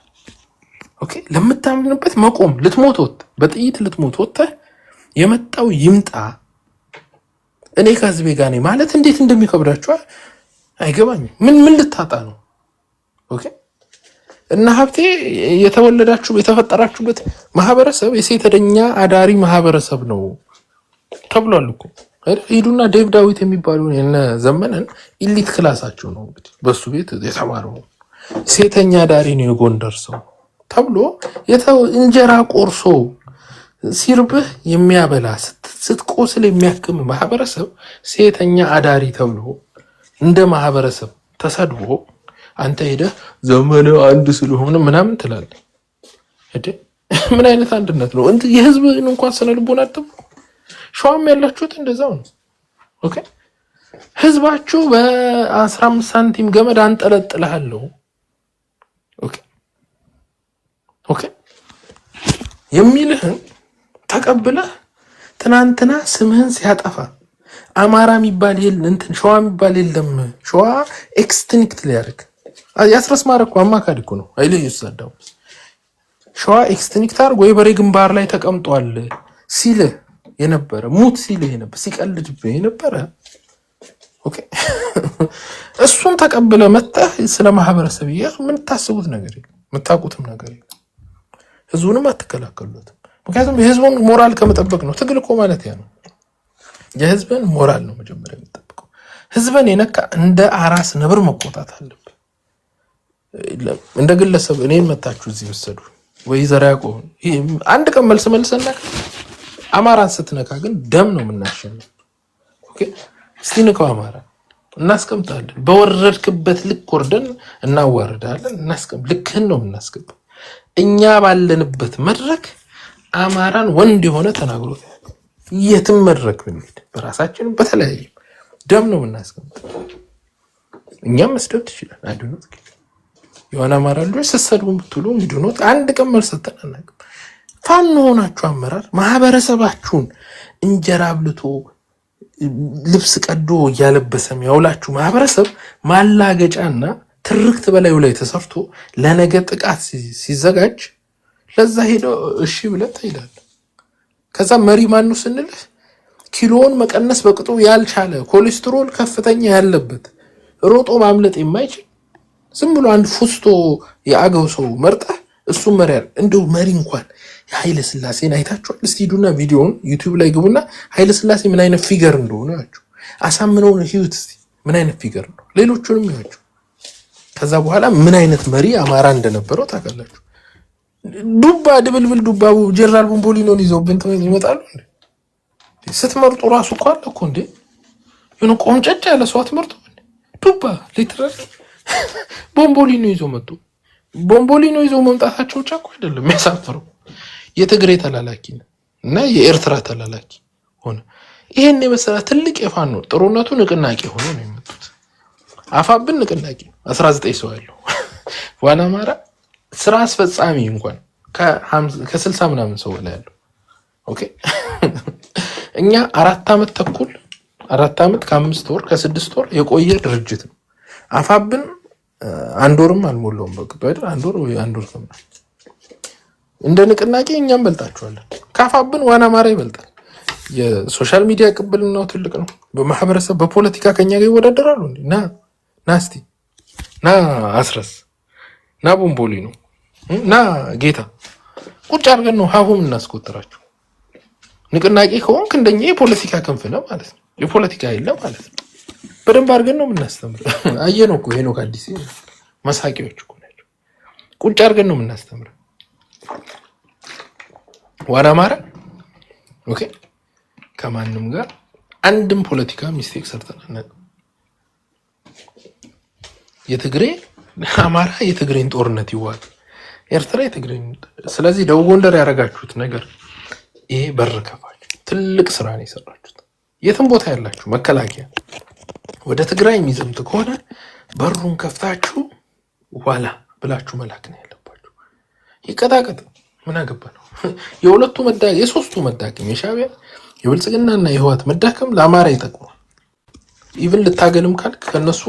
ኦኬ ለምታምንበት መቆም ልትሞት ወጣ፣ በጥይት ልትሞት ወጣ። የመጣው ይምጣ እኔ ከህዝቤ ጋር ነኝ ማለት እንዴት እንደሚከብዳችሁ አይገባኝም። ምን ልታጣ ነው? ኦኬ እና ሀብቴ የተወለዳችሁ የተፈጠራችሁበት ማህበረሰብ የሴተኛ አዳሪ ማህበረሰብ ነው ተብሏል እኮ ሂዱና ዴቭ ዳዊት የሚባለው የነ ዘመነን ኢሊት ክላሳቸው ነው እንግዲህ በሱ ቤት የተማረው ሴተኛ አዳሪ ነው የጎንደር ሰው ተብሎ እንጀራ ቆርሶ ሲርብህ የሚያበላ ስትቆስል የሚያክም ማህበረሰብ ሴተኛ አዳሪ ተብሎ እንደ ማህበረሰብ ተሰድቦ አንተ ሄደህ ዘመነ አንድ ስለሆነ ምናምን ትላለህ። ምን አይነት አንድነት ነው? የህዝብን እንኳን ስነ ልቦና አጥብ ሸዋም ያላችሁት እንደዛው ነው። ኦኬ ህዝባችሁ በ15 ሳንቲም ገመድ አንጠለጥልሃለሁ። ኦኬ የሚልህን ተቀብለህ ትናንትና ስምህን ሲያጠፋ አማራ የሚባል እንትን ሸዋ የሚባል የለም ሸዋ ኤክስቲንክት ሊያደርግ ያስረስ ማረኩ አማካሪ እኮ ነው አይልህ ይሳዳው ሸዋ ኤክስቲንክት አድርጎ ወይ በሬ ግንባር ላይ ተቀምጧል ሲልህ የነበረ ሙት ሲልህ የነበረ ሲቀልድብህ የነበረ ኦኬ እሱን ተቀብለህ መጣህ ስለ ማህበረሰብ ምን ታስቡት ነገር የለም የምታውቁትም ነገር የለም። ህዝቡንም አትከላከሉትም። ምክንያቱም የህዝቡን ሞራል ከመጠበቅ ነው ትግል እኮ ማለት ያ ነው። የህዝብን ሞራል ነው መጀመሪያ የሚጠብቀው። ህዝብን የነካ እንደ አራስ ነብር መቆጣት አለበት። እንደ ግለሰብ እኔን መታችሁ እዚህ ወሰዱ ወይ ዘራቆ አንድ ቀን መልሰና አማራን ስትነካ ግን ደም ነው የምናሸነው። ኦኬ እስቲ ንካው አማራ እናስቀምጣለን። በወረድክበት ልክ ወርደን እናዋርዳለን። ልክህን ነው የምናስቀምጠው። እኛ ባለንበት መድረክ አማራን ወንድ የሆነ ተናግሮት የትም መድረክ ብንሄድ በራሳችን በተለያየ ደም ነው የምናስቀምጠው። እኛም መስደብ ትችላል አይደሉት የሆነ አማራ ልጅ ሰሰዱ ብትሉ እንግዲህ አንድ ቀን መልስ ተናናቅም። ፋኖ ሆናችሁ አመራር ማህበረሰባችሁን እንጀራ አብልቶ ልብስ ቀዶ እያለበሰም ያውላችሁ ማህበረሰብ ማላገጫና ትርክት በላዩ ላይ ተሰርቶ ለነገ ጥቃት ሲዘጋጅ ለዛ ሄዶ እሺ ብለህ ትሄዳለህ። ከዛ መሪ ማኑ ስንልህ ኪሎውን መቀነስ በቅጡ ያልቻለ ኮሌስትሮል ከፍተኛ ያለበት ሮጦ ማምለጥ የማይችል ዝም ብሎ አንድ ፉስቶ የአገው ሰው መርጠህ እሱ መሪ ያለ እንደው መሪ እንኳን ኃይለ ሥላሴን አይታችኋል? እስቲ ሂዱና ቪዲዮውን ዩቲዩብ ላይ ግቡና ኃይለ ሥላሴ ምን አይነት ፊገር እንደሆነ ያችሁ። አሳምነውን ህይወት እስቲ ምን አይነት ፊገር ነው። ሌሎቹንም ያችሁ። ከዛ በኋላ ምን አይነት መሪ አማራ እንደነበረው ታውቃላችሁ። ዱባ ድብልብል ዱባቡ ጀነራል ቦምቦሊኖን ይዘውብን ይመጣሉ እንዴ? ስትመርጡ ራሱ እኮ አለ እኮ እንዴ የሆነ ቆምጨጭ ያለ ሰው አትመርጡ። ዱባ ሊትራሊ ቦምቦሊኖ ይዘው መጡ። ቦምቦሊኖ ይዘው መምጣታቸው ብቻ እኮ አይደለም የሚያሳፍረው፣ የትግሬ ተላላኪ እና የኤርትራ ተላላኪ ሆነ። ይሄን የመሰለ ትልቅ የፋኖ ጥሩነቱ ንቅናቄ ሆኖ ነው የመጡት። አፋብን ንቅናቄ 19 ሰው ያለው ዋና አማራ ስራ አስፈጻሚ እንኳን ከ60 ምናምን ሰው ላይ ያለው። ኦኬ እኛ 4 ዓመት ተኩል 4 ዓመት ከ5 ወር ከ6 ወር የቆየ ድርጅት ነው። አፋብን 1 ወርም አልሞላውም በቅጡ አይደል? 1 ወር ወይ 1 ወር ከመ እንደ ንቅናቄ እኛም በልጣቸዋለን። ካፋብን ዋና አማራ ይበልጣል። የሶሻል ሚዲያ ቅብልናው ትልቅ ነው። በማህበረሰብ በፖለቲካ ከኛ ጋር ይወዳደራሉ እንዴ? ና እስቲ ና አስረስ ና ቦምቦሊ ነው ና ጌታ ቁጭ አድርገን ነው ሀሁም እናስቆጥራችሁ። ንቅናቄ ከሆንክ እንደኛ የፖለቲካ ክንፍ ነው ማለት ነው። የፖለቲካ ኃይል ማለት ነው። በደንብ አድርገን ነው የምናስተምረው። አየነው እኮ ሄኖክ አዲስ መሳቂያዎች እኮ ናቸው። ቁጭ አድርገን ነው የምናስተምረው። ዋና አማራ ኦኬ ከማንም ጋር አንድም ፖለቲካ ሚስቴክ ሰርተናል። የትግሬ አማራ የትግሬን ጦርነት ይዋል፣ ኤርትራ የትግሬን። ስለዚህ ደቡብ ጎንደር ያደረጋችሁት ነገር ይሄ በር ከፋች ትልቅ ስራ ነው የሰራችሁት። የትም ቦታ ያላችሁ መከላከያ ወደ ትግራይ የሚዘምት ከሆነ በሩን ከፍታችሁ ዋላ ብላችሁ መላክ ነው ያለባችሁ። ይቀጣቀጥ ምን አገባ ነው። የሁለቱ መዳከም የሶስቱ መዳከም የሻዕቢያ የብልጽግናና የህወሓት መዳከም ለአማራ ይጠቅማል። ኢቭን ልታገልም ካልክ ከነሱ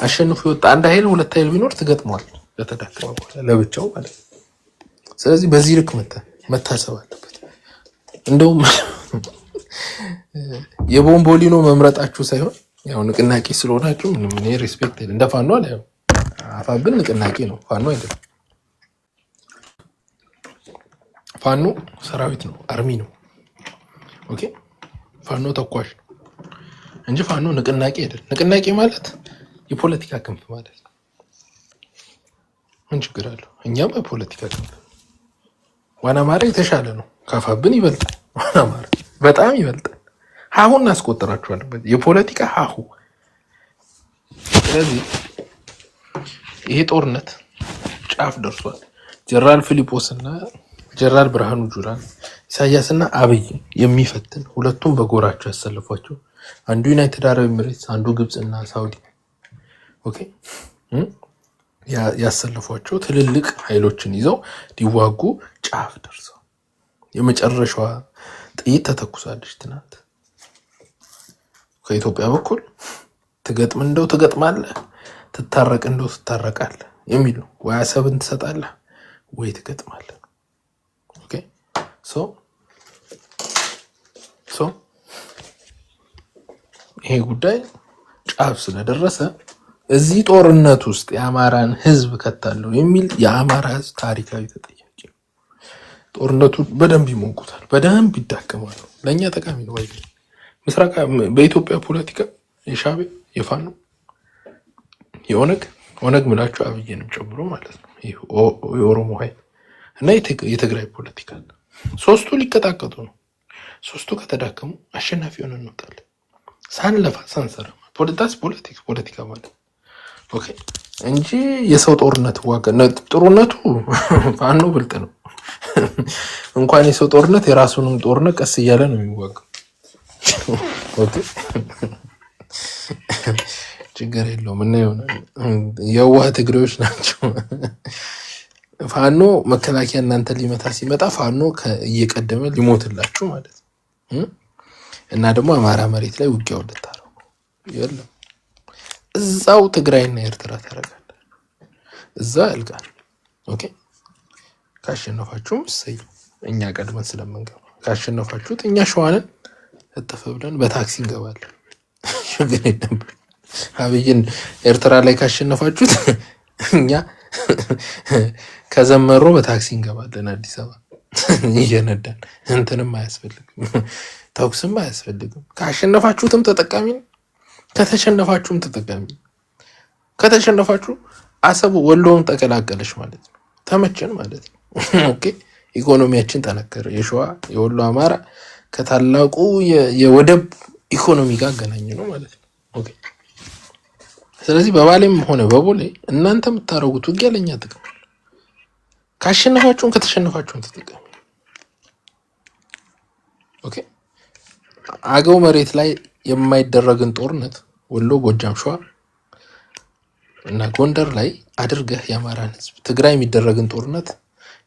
አሸንፎ የወጣ አንድ ኃይል ሁለት ኃይል ቢኖር ትገጥመዋል ለተዳከመ በኋላ ለብቻው ማለት ነው። ስለዚህ በዚህ ልክ መታሰብ አለበት። እንደውም የቦምቦሊኖ መምረጣችሁ ሳይሆን ያው ንቅናቄ ስለሆናችሁ ምንም ሪስፔክት እንደ ፋኖ አለ። አፋብን ንቅናቄ ነው፣ ፋኖ አይደለም። ፋኖ ሰራዊት ነው፣ አርሚ ነው። ኦኬ ፋኖ ተኳሽ ነው እንጂ ፋኖ ንቅናቄ አይደለም። ንቅናቄ ማለት የፖለቲካ ክንፍ ማለት ነው። ምን ችግር አለው? እኛም የፖለቲካ ክንፍ ዋና አማራ የተሻለ ነው ከፋብን ይበልጣል። አማራ በጣም ይበልጣል። ሀሁን እናስቆጥራችኋለን የፖለቲካ ሀሁ። ስለዚህ ይሄ ጦርነት ጫፍ ደርሷል። ጀነራል ፊሊጶስ እና ጀነራል ብርሃኑ ጁላን ኢሳያስና አብይ የሚፈትን ሁለቱም በጎራቸው ያሰልፏቸው፣ አንዱ ዩናይትድ አረብ ኤሚሬትስ፣ አንዱ ግብፅና ሳውዲ ኦኬ ያሰልፏቸው ትልልቅ ኃይሎችን ይዘው ሊዋጉ ጫፍ ደርሰው የመጨረሻዋ ጥይት ተተኩሳለች ትናንት። ከኢትዮጵያ በኩል ትገጥም እንደው ትገጥማለህ፣ ትታረቅ እንደው ትታረቃለህ የሚል ነው። ወይ አሰብን ትሰጣለህ ወይ ትገጥማለህ። ኦኬ ሶ ይሄ ጉዳይ ጫፍ ስለደረሰ እዚህ ጦርነት ውስጥ የአማራን ህዝብ ከታለው የሚል የአማራ ህዝብ ታሪካዊ ተጠያቂ ነው። ጦርነቱ በደንብ ይሞቁታል፣ በደንብ ይዳከማሉ። ለኛ ጠቃሚ ነው። ወይ ምስራቅ በኢትዮጵያ ፖለቲካ የሻዕቢያ የፋኖ የኦነግ ምላቸው አብይንም ጨምሮ ማለት ነው የኦሮሞ ኃይል እና የትግራይ ፖለቲካ ሶስቱ ሊቀጣቀጡ ነው። ሶስቱ ከተዳከሙ አሸናፊ ሆነን እንወጣለን። ሳንለፋ ሳንሰራ ፖለቲካ ማለት ኦኬ እንጂ የሰው ጦርነት ዋጋ ጥሩነቱ ፋኖ ብልጥ ነው። እንኳን የሰው ጦርነት የራሱንም ጦርነት ቀስ እያለ ነው የሚዋጋው። ኦኬ ችግር የለውም እና ይሆናል። የዋህ ትግሬዎች ናቸው። ፋኖ መከላከያ እናንተ ሊመታ ሲመጣ ፋኖ እየቀደመ ሊሞትላችሁ ማለት ነው። እና ደግሞ አማራ መሬት ላይ ውጊያው ልታረጉ የለም። እዛው ትግራይና ኤርትራ ታረጋለህ። እዛ ያልቃል። ኦኬ ካሸነፋችሁም እሰይ፣ እኛ ቀድመን ስለምንገባ፣ ካሸነፋችሁት እኛ ሸዋንን እጥፍ ብለን በታክሲ እንገባለን። ችግር የለም። አብይን ኤርትራ ላይ ካሸነፋችሁት እኛ ከዘመሮ በታክሲ እንገባለን አዲስ አበባ እየነዳን። እንትንም አያስፈልግም፣ ተኩስም አያስፈልግም። ካሸነፋችሁትም ተጠቃሚ ነው፣ ከተሸነፋችሁም ተጠቃሚ ነው። ከተሸነፋችሁ አሰቡ ወሎውን ተቀላቀለሽ ማለት ነው፣ ተመቸን ማለት ነው። ኦኬ ኢኮኖሚያችን ጠነከረ። የሸዋ የወሎ አማራ ከታላቁ የወደብ ኢኮኖሚ ጋር አገናኝ ነው ማለት ነው። ኦኬ ስለዚህ በባሌም ሆነ በቦሌ እናንተ የምታረጉት ውጊያ ለኛ ጥቅም፣ ካሸነፋችሁም ከተሸነፋችሁም ተጠቃሚ። ኦኬ አገው መሬት ላይ የማይደረግን ጦርነት ወሎ፣ ጎጃም፣ ሸዋ እና ጎንደር ላይ አድርገህ የአማራን ህዝብ ትግራይ የሚደረግን ጦርነት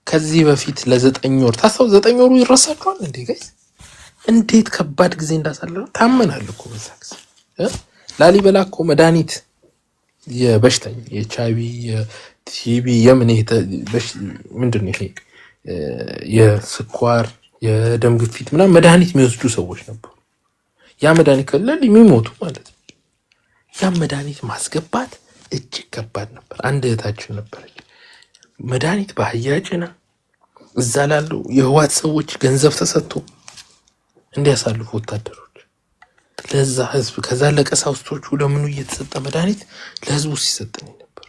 ከዚህ በፊት ለ9 ወር ታስታው 9 ወሩ ይረሳችኋል እንዴ ጋይስ? እንዴት ከባድ ጊዜ እንዳሳለፈ ታመናል እኮ በዛ ጊዜ። ላሊበላ እኮ መድኃኒት የበሽተኛ የኤችአይቪ የቲቢ የምን ምንድን ነው ይሄ የስኳር የደም ግፊት ምናምን መድኃኒት የሚወስዱ ሰዎች ነበሩ። ያ መድኃኒት ከሌለ የሚሞቱ ማለት ነው። ያ መድኃኒት ማስገባት እጅግ ከባድ ነበር። አንድ እህታችን ነበረች መድኃኒት በአህያ ጭና እዛ ላሉ የህዋት ሰዎች ገንዘብ ተሰጥቶ እንዲያሳልፉ ወታደሮች ለዛ ህዝብ፣ ከዛ ለቀሳውስቶቹ ለምኑ እየተሰጠ መድኃኒት ለህዝቡ ሲሰጥ ነው ነበር።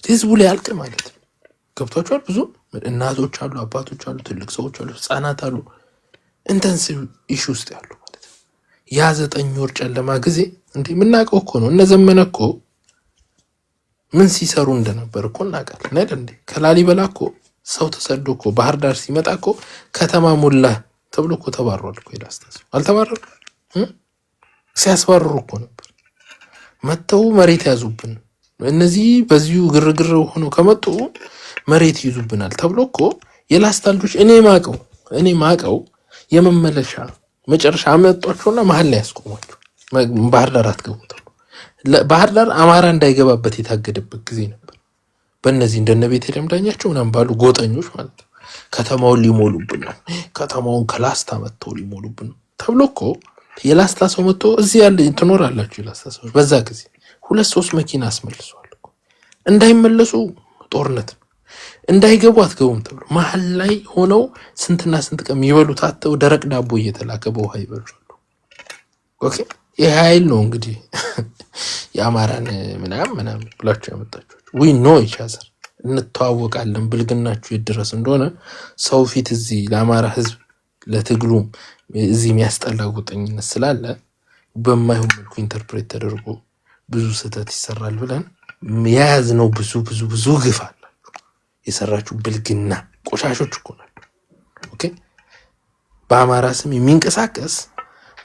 ህዝቡ ላይ ያልቅ ማለት ነው። ገብቷቸዋል። ብዙ እናቶች አሉ፣ አባቶች አሉ፣ ትልቅ ሰዎች አሉ፣ ህፃናት አሉ፣ ኢንተንሲቭ ኢሹ ውስጥ ያሉ ማለት ነው። ያ 9 ወር ጨለማ ጊዜ እንዴ የምናውቀው እኮ ነው። እነ ዘመነ እኮ ምን ሲሰሩ እንደነበር እኮ እናውቃለን አይደል እንዴ? ከላሊበላ እኮ ሰው ተሰዶ እኮ ባህር ዳር ሲመጣ እኮ ከተማ ሞላ ተብሎ እኮ ተባሯል እኮ ይላስታስ አልተባረሩ ሲያስባርሩ እኮ ነበር። መተው መሬት ያዙብን፣ እነዚህ በዚሁ ግርግር ሆኖ ከመጡ መሬት ይዙብናል ተብሎ እኮ የላስታ ልጆች እኔ ማቀው የመመለሻ መጨረሻ አመጧቸውና መሀል ላይ ያስቆሟቸው ባህር ዳር አትገቡ ተብሎ ባህር ዳር አማራ እንዳይገባበት የታገደበት ጊዜ ነበር። በእነዚህ እንደነ ቤተልሔም ዳኛቸው ምናምን ባሉ ጎጠኞች ማለት ነው። ከተማውን ሊሞሉብን ነው፣ ከተማውን ከላስታ መጥተው ሊሞሉብን ነው ተብሎ እኮ የላስታ ሰው መጥቶ እዚህ ያለ ትኖራላችሁ የላስታ ሰዎች በዛ ጊዜ 2-3 መኪና አስመልሰዋል እኮ። እንዳይመለሱ ጦርነት እንዳይገቡ አትገቡም ተብሎ መሀል ላይ ሆነው ስንትና ስንት ቀን ይበሉት አጥተው ደረቅ ዳቦ እየተላከ በውሃ ይበላሉ። ኦኬ ይሄ ኃይል ነው እንግዲህ የአማራን ምናምን ብላችሁ ያመጣችሁ። ዊ ኖ ኢች አዘር እንተዋወቃለን። ብልግናችሁ ይድረስ እንደሆነ ሰው ፊት እዚህ ለአማራ ህዝብ ለትግሉም እዚህ የሚያስጠላ ጉጠኝነት ስላለ በማይሆን መልኩ ኢንተርፕሬት ተደርጎ ብዙ ስህተት ይሰራል ብለን የያዝነው ብዙ ግፍ አላችሁ። የሰራችሁ ብልግና ቆሻሾች እኮ ናችሁ። ኦኬ በአማራ ስም የሚንቀሳቀስ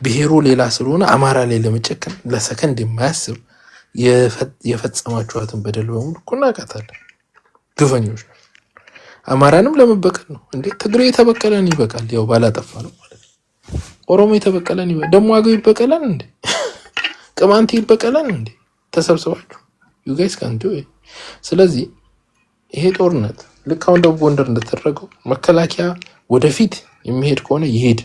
ብሔሩ ሌላ ስለሆነ አማራ ላይ ለመጨከን ለሰከንድ የማያስብ የፈጸማችኋትን በደል በሙሉ እኮ እናውቃታለን። ግፈኞች ነው። አማራንም ለመበቀል ነው እንዴ? ትግሬ የተበቀለን ይበቃል። ያው ባላጠፋ ነው ማለት ነው። ኦሮሞ የተበቀለን ይበቃል። ደሞ አገው ይበቀለን እንዴ? ቅማንት ይበቀለን እንዴ? ተሰብስባችሁ you guys can't do it። ስለዚህ ይሄ ጦርነት ልክ አሁን ደቡብ ጎንደር እንደተደረገው መከላከያ ወደፊት የሚሄድ ከሆነ ይሄድ፣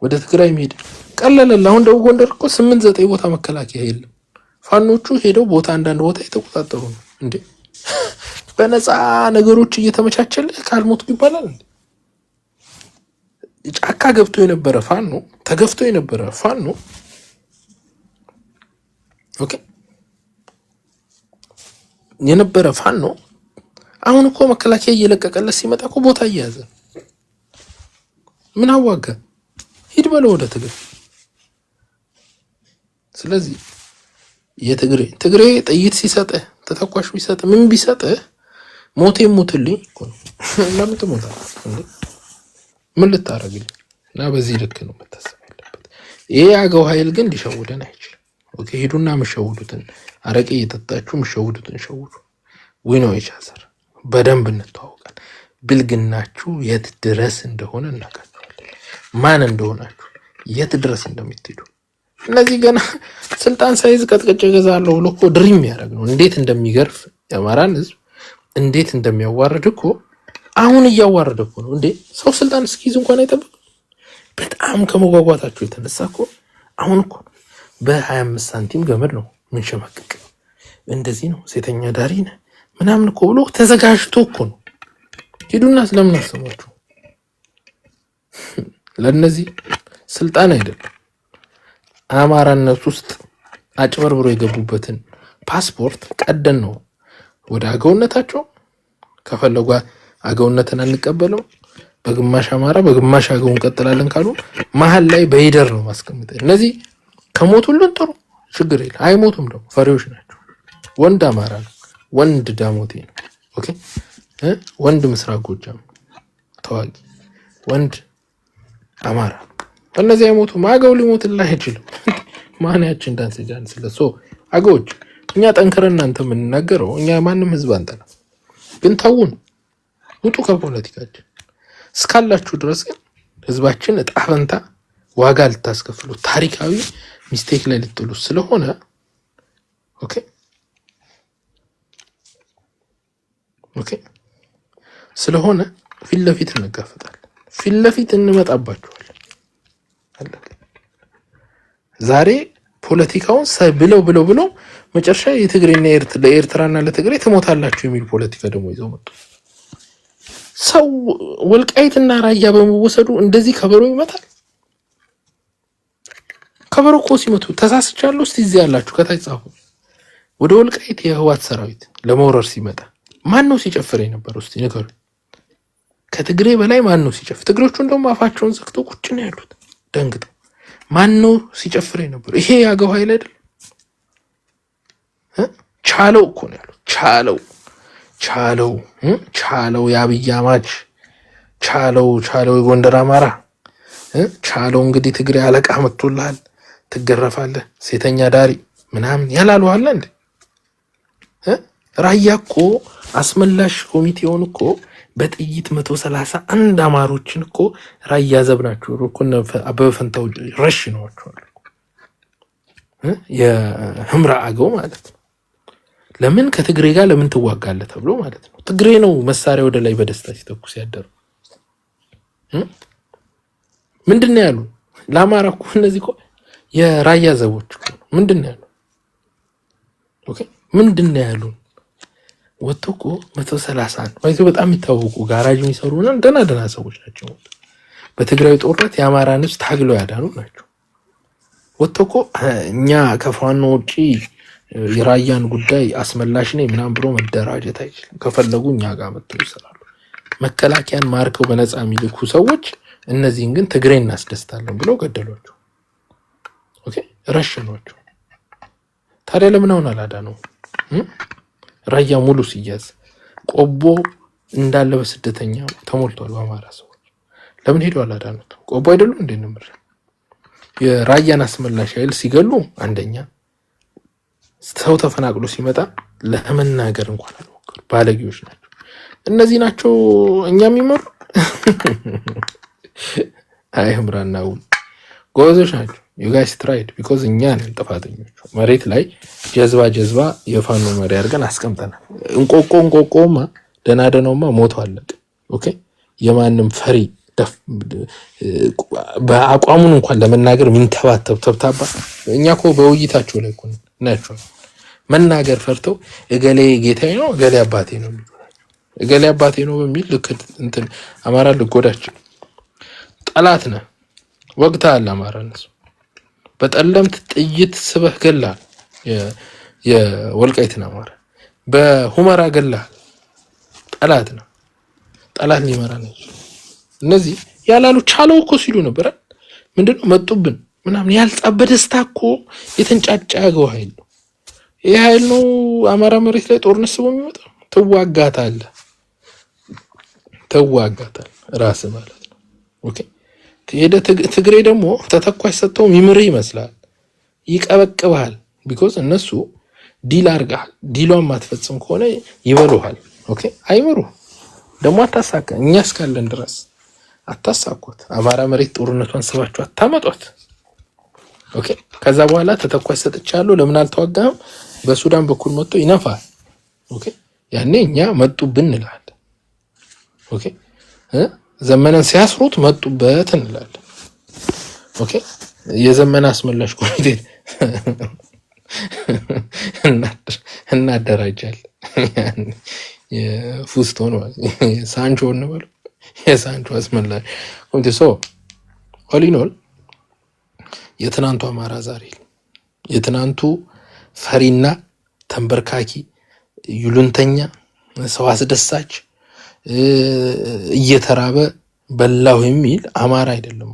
ወደ ትግራይ የሚሄድ ቀለለላ። አሁን ደቡብ ጎንደር እኮ 8-9 ቦታ መከላከያ የለም። ፋኖቹ ሄደው ቦታ አንዳንድ ቦታ የተቆጣጠሩ ነው እንዴ? በነፃ ነገሮች እየተመቻቸልህ ካልሞት ይባላል እንዴ? ጫካ ገብቶ የነበረ ፋኖ ተገፍቶ የነበረ ፋኖ ኦኬ የነበረ ፋኖ አሁን እኮ መከላከያ እየለቀቀለት ሲመጣ እኮ ቦታ እየያዘ ምን አዋጋ? ሂድ በለው ወደ ትግራይ። ስለዚህ ትግሬ ጥይት ሲሰጥህ ተተኳሽ ቢሰጥህ ምን ቢሰጥህ ሞቴ ሞትልኝ እኮ ነው። ለምን ትሞታለህ እንዴ? ምን ልታረግልኝ? እና በዚህ ልክ ነው መታሰብ ያለበት። ይሄ አገው ኃይል ግን ሊሸውደን አይችልም። ኦኬ ሂዱና መሸውዱትን አረቄ እየጠጣችሁ መሸውዱትን ሸውዱ። ዊኖ ይቻዘር በደንብ እንተዋወቃለን። ብልግናችሁ የት ድረስ እንደሆነ እናውቃለን። ማን እንደሆናችሁ የት ድረስ እንደምትሄዱ። እነዚህ ገና ስልጣን ሳይዝ ቀጥቀጭ ገዛለሁ ብሎ እኮ ድሪም ያደርግ ነው። እንዴት እንደሚገርፍ የአማራን ህዝብ እንዴት እንደሚያዋርድ እኮ አሁን እያዋረደ እኮ ነው እንዴ። ሰው ስልጣን እስኪይዝ እንኳን አይጠብቅም። በጣም ከመጓጓታችሁ የተነሳ እኮ አሁን እኮ በ25 ሳንቲም ገመድ ነው ምን ሸማቀቅ እንደዚህ ነው ሴተኛ ዳሪ ነህ ምናምን እኮ ብሎ ተዘጋጅቶ እኮ ነው። ሂዱና ስለምን አሰማችሁ? ለነዚህ ስልጣን አይደለም አማራነት ውስጥ አጭበርብሮ የገቡበትን ፓስፖርት ቀደን ነው ወደ አገውነታቸው ከፈለጉ አገውነትን አንቀበለው በግማሽ አማራ በግማሽ አገው እንቀጥላለን ካሉ መሀል ላይ በይደር ነው ማስቀመጥ። እነዚህ ከሞቱልን ጥሩ ችግር የለም። አይሞቱም ደግሞ ፈሪዎች ናቸው። ወንድ አማራ ነው፣ ወንድ ዳሞቴ ነው። ኦኬ ወንድ ምስራቅ ጎጃም ተዋጊ ወንድ አማራ እነዚህ አይሞቱም። አገው ሊሞትልህ አይችልም። ማንያችን ዳንስ ስለሶ አገዎች እኛ ጠንከረን እናንተ የምንናገረው እኛ ማንም ህዝብ አንጠላ፣ ግን ተውን ውጡ ከፖለቲካችን እስካላችሁ ድረስ ግን ህዝባችን እጣ ፈንታ ዋጋ ልታስከፍሉ ታሪካዊ ሚስቴክ ላይ ልትጥሉ ስለሆነ ኦኬ ስለሆነ ፊት ለፊት እንጋፈጣለን፣ ፊት ለፊት እንመጣባችኋለን። አለቀ። ዛሬ ፖለቲካውን ብለው መጨረሻ የትግሬና ለኤርትራና ለትግሬ ትሞታላችሁ የሚል ፖለቲካ ደግሞ ይዘው መጡ። ሰው ወልቃይትና ራያ በመወሰዱ እንደዚህ ከበሮ ይመታል። ከበሮ እኮ ሲመቱ ተሳስቻለሁ። እስቲ እዚህ ያላችሁ ከታች ጻፉ። ወደ ወልቃይት የህዋት ሰራዊት ለመውረር ሲመጣ ማን ነው ሲጨፍር የነበረው? እስቲ ንገሩ። ከትግሬ በላይ ማን ነው ሲጨፍር? ትግሬዎቹ እንደውም አፋቸውን ዘግተው ቁጭ ነው ያሉት ደንግጠው። ማን ነው ሲጨፍር የነበረው? ይሄ ያገው ኃይል አይደል? ቻለው እኮ ነው ያሉት። ቻለው የአብይ አማች ቻለው የጎንደር አማራ ቻለው። እንግዲህ ትግሬ አለቃ መጥቶልሃል፣ ትገረፋለህ፣ ሴተኛ ዳሪ ምናምን ያላሉ አለ እንዴ? ራያ እኮ አስመላሽ ኮሚቴውን እኮ በጥይት 131 አማሮችን እኮ ራያ ዘብናቸው እኮ አበበ ፈንታው ረሽ ነዋቸዋል። የህምራ አገው ማለት ነው። ለምን ከትግሬ ጋር ለምን ትዋጋለህ ተብሎ ማለት ነው። ትግሬ ነው መሳሪያ ወደ ላይ በደስታ ሲተኩስ ያደረው። ምንድነው ያሉ? ለአማራ እኮ እነዚህ እኮ የራያ ዘቦች እኮ ምንድነው ያሉ? ኦኬ ምንድነው ያሉ? ወጥቶ እኮ 131 ማለት በጣም የሚታወቁ ጋራጅ የሚሰሩ እና ደና ሰዎች ናቸው። በትግራይ ጦርነት የአማራን ህዝብ ታግለው ያዳኑ ናቸው። ወጥቶ እኛ ከፋኖ ውጪ የራያን ጉዳይ አስመላሽ ነኝ ምናምን ብሎ መደራጀት አይችልም። ከፈለጉ እኛ ጋር መጥተው ይሰራሉ። መከላከያን ማርከው በነፃ የሚልኩ ሰዎች እነዚህን ግን ትግሬ እናስደስታለን ብለው ገደሏቸው። ኦኬ ረሸኗቸው። ታዲያ ለምን አሁን አላዳነው? ራያ ሙሉ ሲያዝ ቆቦ እንዳለ በስደተኛ ተሞልቷል በአማራ ሰዎች። ለምን ሄዶ አላዳኑት? ቆቦ አይደሉም እንዴ ነበር? የራያን አስመላሽ ኃይል ሲገሉ አንደኛ ሰው ተፈናቅሎ ሲመጣ ለመናገር እንኳን አልሞከሩ። ባለጌዎች ናቸው እነዚህ ናቸው እኛ የሚመሩ። አይ ምራናው ጎበዞች ናቸው። you guys tried because እኛ ነን ጥፋተኞቹ። መሬት ላይ ጀዝባ የፋኖ መሪ አድርገን አስቀምጠናል። እንቆቆማ ደናደነውማ ሞቶ አለቀ። ኦኬ የማንም ፈሪ በአቋሙን እንኳን ለመናገር ምንተባተብ ተብታባ እኛ እኮ በውይይታቸው ላይ እኮ ናቸው መናገር ፈርተው እገሌ ጌታዬ ነው እገሌ አባቴ ነው የሚሉት። እገሌ አባቴ ነው በሚል ልክ እንትን አማራ ልጎዳቸው ጠላት ነህ ወቅታ አለ አማራ ነሱ በጠለምት ጥይት ስበህ ገላ የወልቃይትን አማራ በሁመራ ገላ ጠላት ነው። ጠላት ሊመራ ነው። እነዚህ ያላሉ ቻለው እኮ ሲሉ ነበር። ምንድነው መጡብን ምናምን ያልጻበ ደስታ እኮ የተንጫጫ ያገው ኃይል ነው። ይሄ ኃይል ነው አማራ መሬት ላይ ጦርነት ስቦ የሚመጣው። ትዋጋታለህ ራስ ማለት ነው። ኦኬ ከሄደ ትግሬ ደግሞ ተተኳሽ ሰጥተው የሚምርህ ይመስላል፣ ይቀበቅብሃል። ቢኮዝ እነሱ ዲል አድርገሃል። ዲሏን ማትፈጽም ከሆነ ይበሉሃል። ኦኬ አይምሩ ደግሞ አታሳካ። እኛ እስካለን ድረስ አታሳኩት። አማራ መሬት ጦርነቷን ስባችሁ አታመጧት። ኦኬ ከዛ በኋላ ተተኳሽ ሰጥቻለሁ ለምን አልተዋጋህም? በሱዳን በኩል መጥቶ ይነፋል። ኦኬ ያኔ እኛ መጡብን እንላለን። ኦኬ ዘመነን ሲያስሩት መጡበት እንላለን። ኦኬ የዘመነ አስመላሽ ኮሚቴ እናደራጃለን። የፉስቶን ሳንቾ ነው የሳንቾ አስመላሽ ኮሚቴ ሶ ኦሊኖል የትናንቱ አማራ ዛሬ የትናንቱ ፈሪና ተንበርካኪ ዩሉንተኛ ሰው አስደሳች እየተራበ በላው የሚል አማራ አይደለም።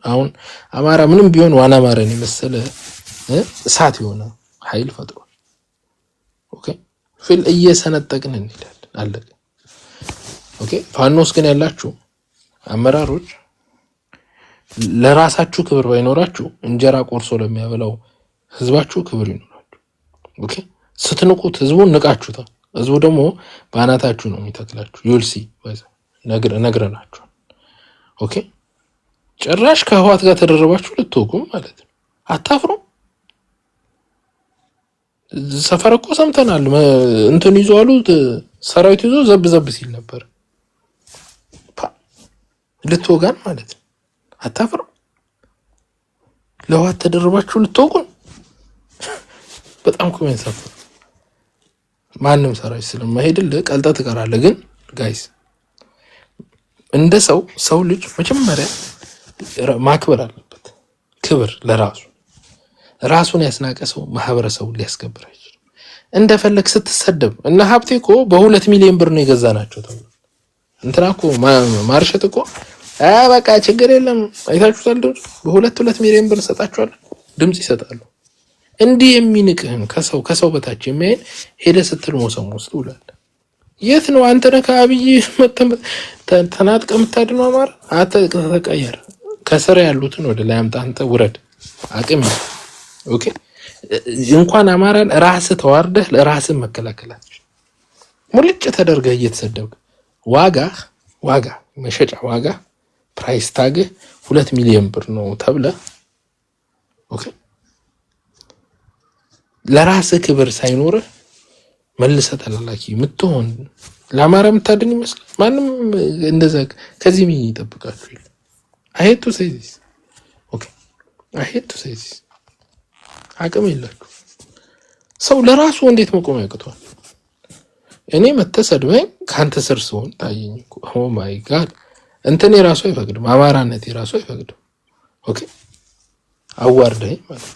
አሁን አማራ ምንም ቢሆን ዋና አማራን የመሰለ እሳት የሆነ ኃይል ፈጥሯል። ኦኬ ፍል እየሰነጠቅን እንሄዳለን። አለቀ። ኦኬ ፋኖስ ግን ያላችሁ አመራሮች ለራሳችሁ ክብር ባይኖራችሁ እንጀራ ቆርሶ ለሚያበላው ህዝባችሁ ክብር ይኖራችሁ። ኦኬ ስትንቁት ህዝቡን ንቃችሁታል። ህዝቡ ደግሞ ባናታችሁ ነው የሚተክላችሁ። ዩልሲ ነግረናችሁ። ኦኬ ጭራሽ ከህዋት ጋር ተደረባችሁ ልትወጉም ማለት ነው። አታፍሩም? ሰፈር እኮ ሰምተናል። እንትን ይዞ አሉ ሰራዊት ይዞ ዘብ ሲል ነበር። ልትወጋን ማለት ነው። አታፍሩም? ለህዋት ተደረባችሁ ልትወጉን በጣም እኮ የሚያሳፍር። ማንም ሰራዊት ስለማይሄድልህ ቀልጠህ ትቀራለህ። ግን ጋይስ እንደ ሰው ልጅ መጀመሪያ ማክበር አለበት። ክብር ለራሱ ራሱን ያስናቀ ሰው ማህበረሰቡን ሊያስከብር አይችልም። እንደፈለግ ስትሰደብ እና ሀብቴ እኮ በ2 ሚሊዮን ብር ነው የገዛናቸው ተብሎ እንትና እኮ ማርሸት እኮ በቃ ችግር የለም አይታችሁታል። በ2 ሚሊዮን ብር ሰጣቸዋል፣ ድምጽ ይሰጣሉ። እንዲህ የሚንቅህን ከሰው በታች የሚያይን ሄደ ስትል ሞሰም ውስጥ ውላል። የት ነው አንተ ነህ ከአብይ ተናጥቀ የምታድነው አማራ? ተቀየር። ከስራ ያሉትን ወደ ላይ አምጣ። አንተ ውረድ። አቅም ኦኬ እንኳን አማራን ራስህ ተዋርደህ ለራስህ መከላከላት ሙልጭ ተደርገህ እየተሰደብክ ዋጋ መሸጫ ዋጋ ፕራይስ ታግ 2 ሚሊዮን ብር ነው ተብለ ኦኬ ለራስህ ክብር ሳይኖርህ መልሰህ ተላላኪ የምትሆን ለአማራ የምታድን ይመስላል። ማንም እንደዛ ከዚህ ምን ይጠብቃችሁ? I hate to say this. Okay. I hate to say this. አቅም የላችሁ። ሰው ለራሱ እንዴት መቆም ያቅቷል? እኔ መተሰድበኝ ካንተ ስር ስሆን ታየኝ እኮ ኦ ማይ ጋድ እንትን የራሱ አይፈቅድም። አማራነት የራሱ አይፈቅድም። ኦኬ አዋርደኝ ማለት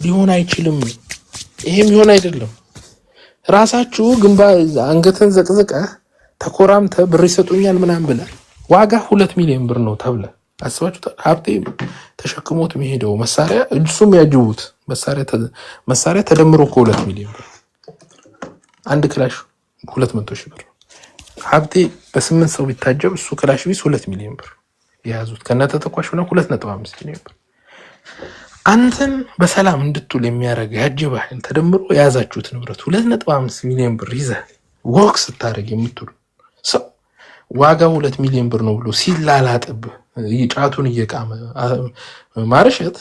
ሊሆን አይችልም። ይሄም ሊሆን አይደለም። ራሳችሁ ግንባር አንገትን ዘቅዝቀ ተኮራምተ ብር ይሰጡኛል ምናምን ብለህ ዋጋ 2 ሚሊዮን ብር ነው ተብለ አስባችሁታል? ሀብቴ ተሸክሞት የሚሄደው መሳሪያ እሱም ያጅቡት መሳሪያ ተደምሮ እኮ 2 ሚሊዮን ብር፣ አንድ ክላሽ 200 ሺህ ብር። ሀብቴ በ8 ሰው ቢታጀብ እሱ ክላሽ ቢስ 2 ሚሊዮን ብር የያዙት ከነተተኳሽ ነው 2.5 ሚሊዮን ብር። አንተን በሰላም እንድትውል የሚያደርግ ያጅባህል ተደምሮ የያዛችሁት ንብረት 2.5 ሚሊዮን ብር ይዘህ ወክ ስታደርግ የምትውሉ ሰው ዋጋው 2 ሚሊዮን ብር ነው ብሎ ሲላላጥብህ ጫቱን እየቃመ ማርሸት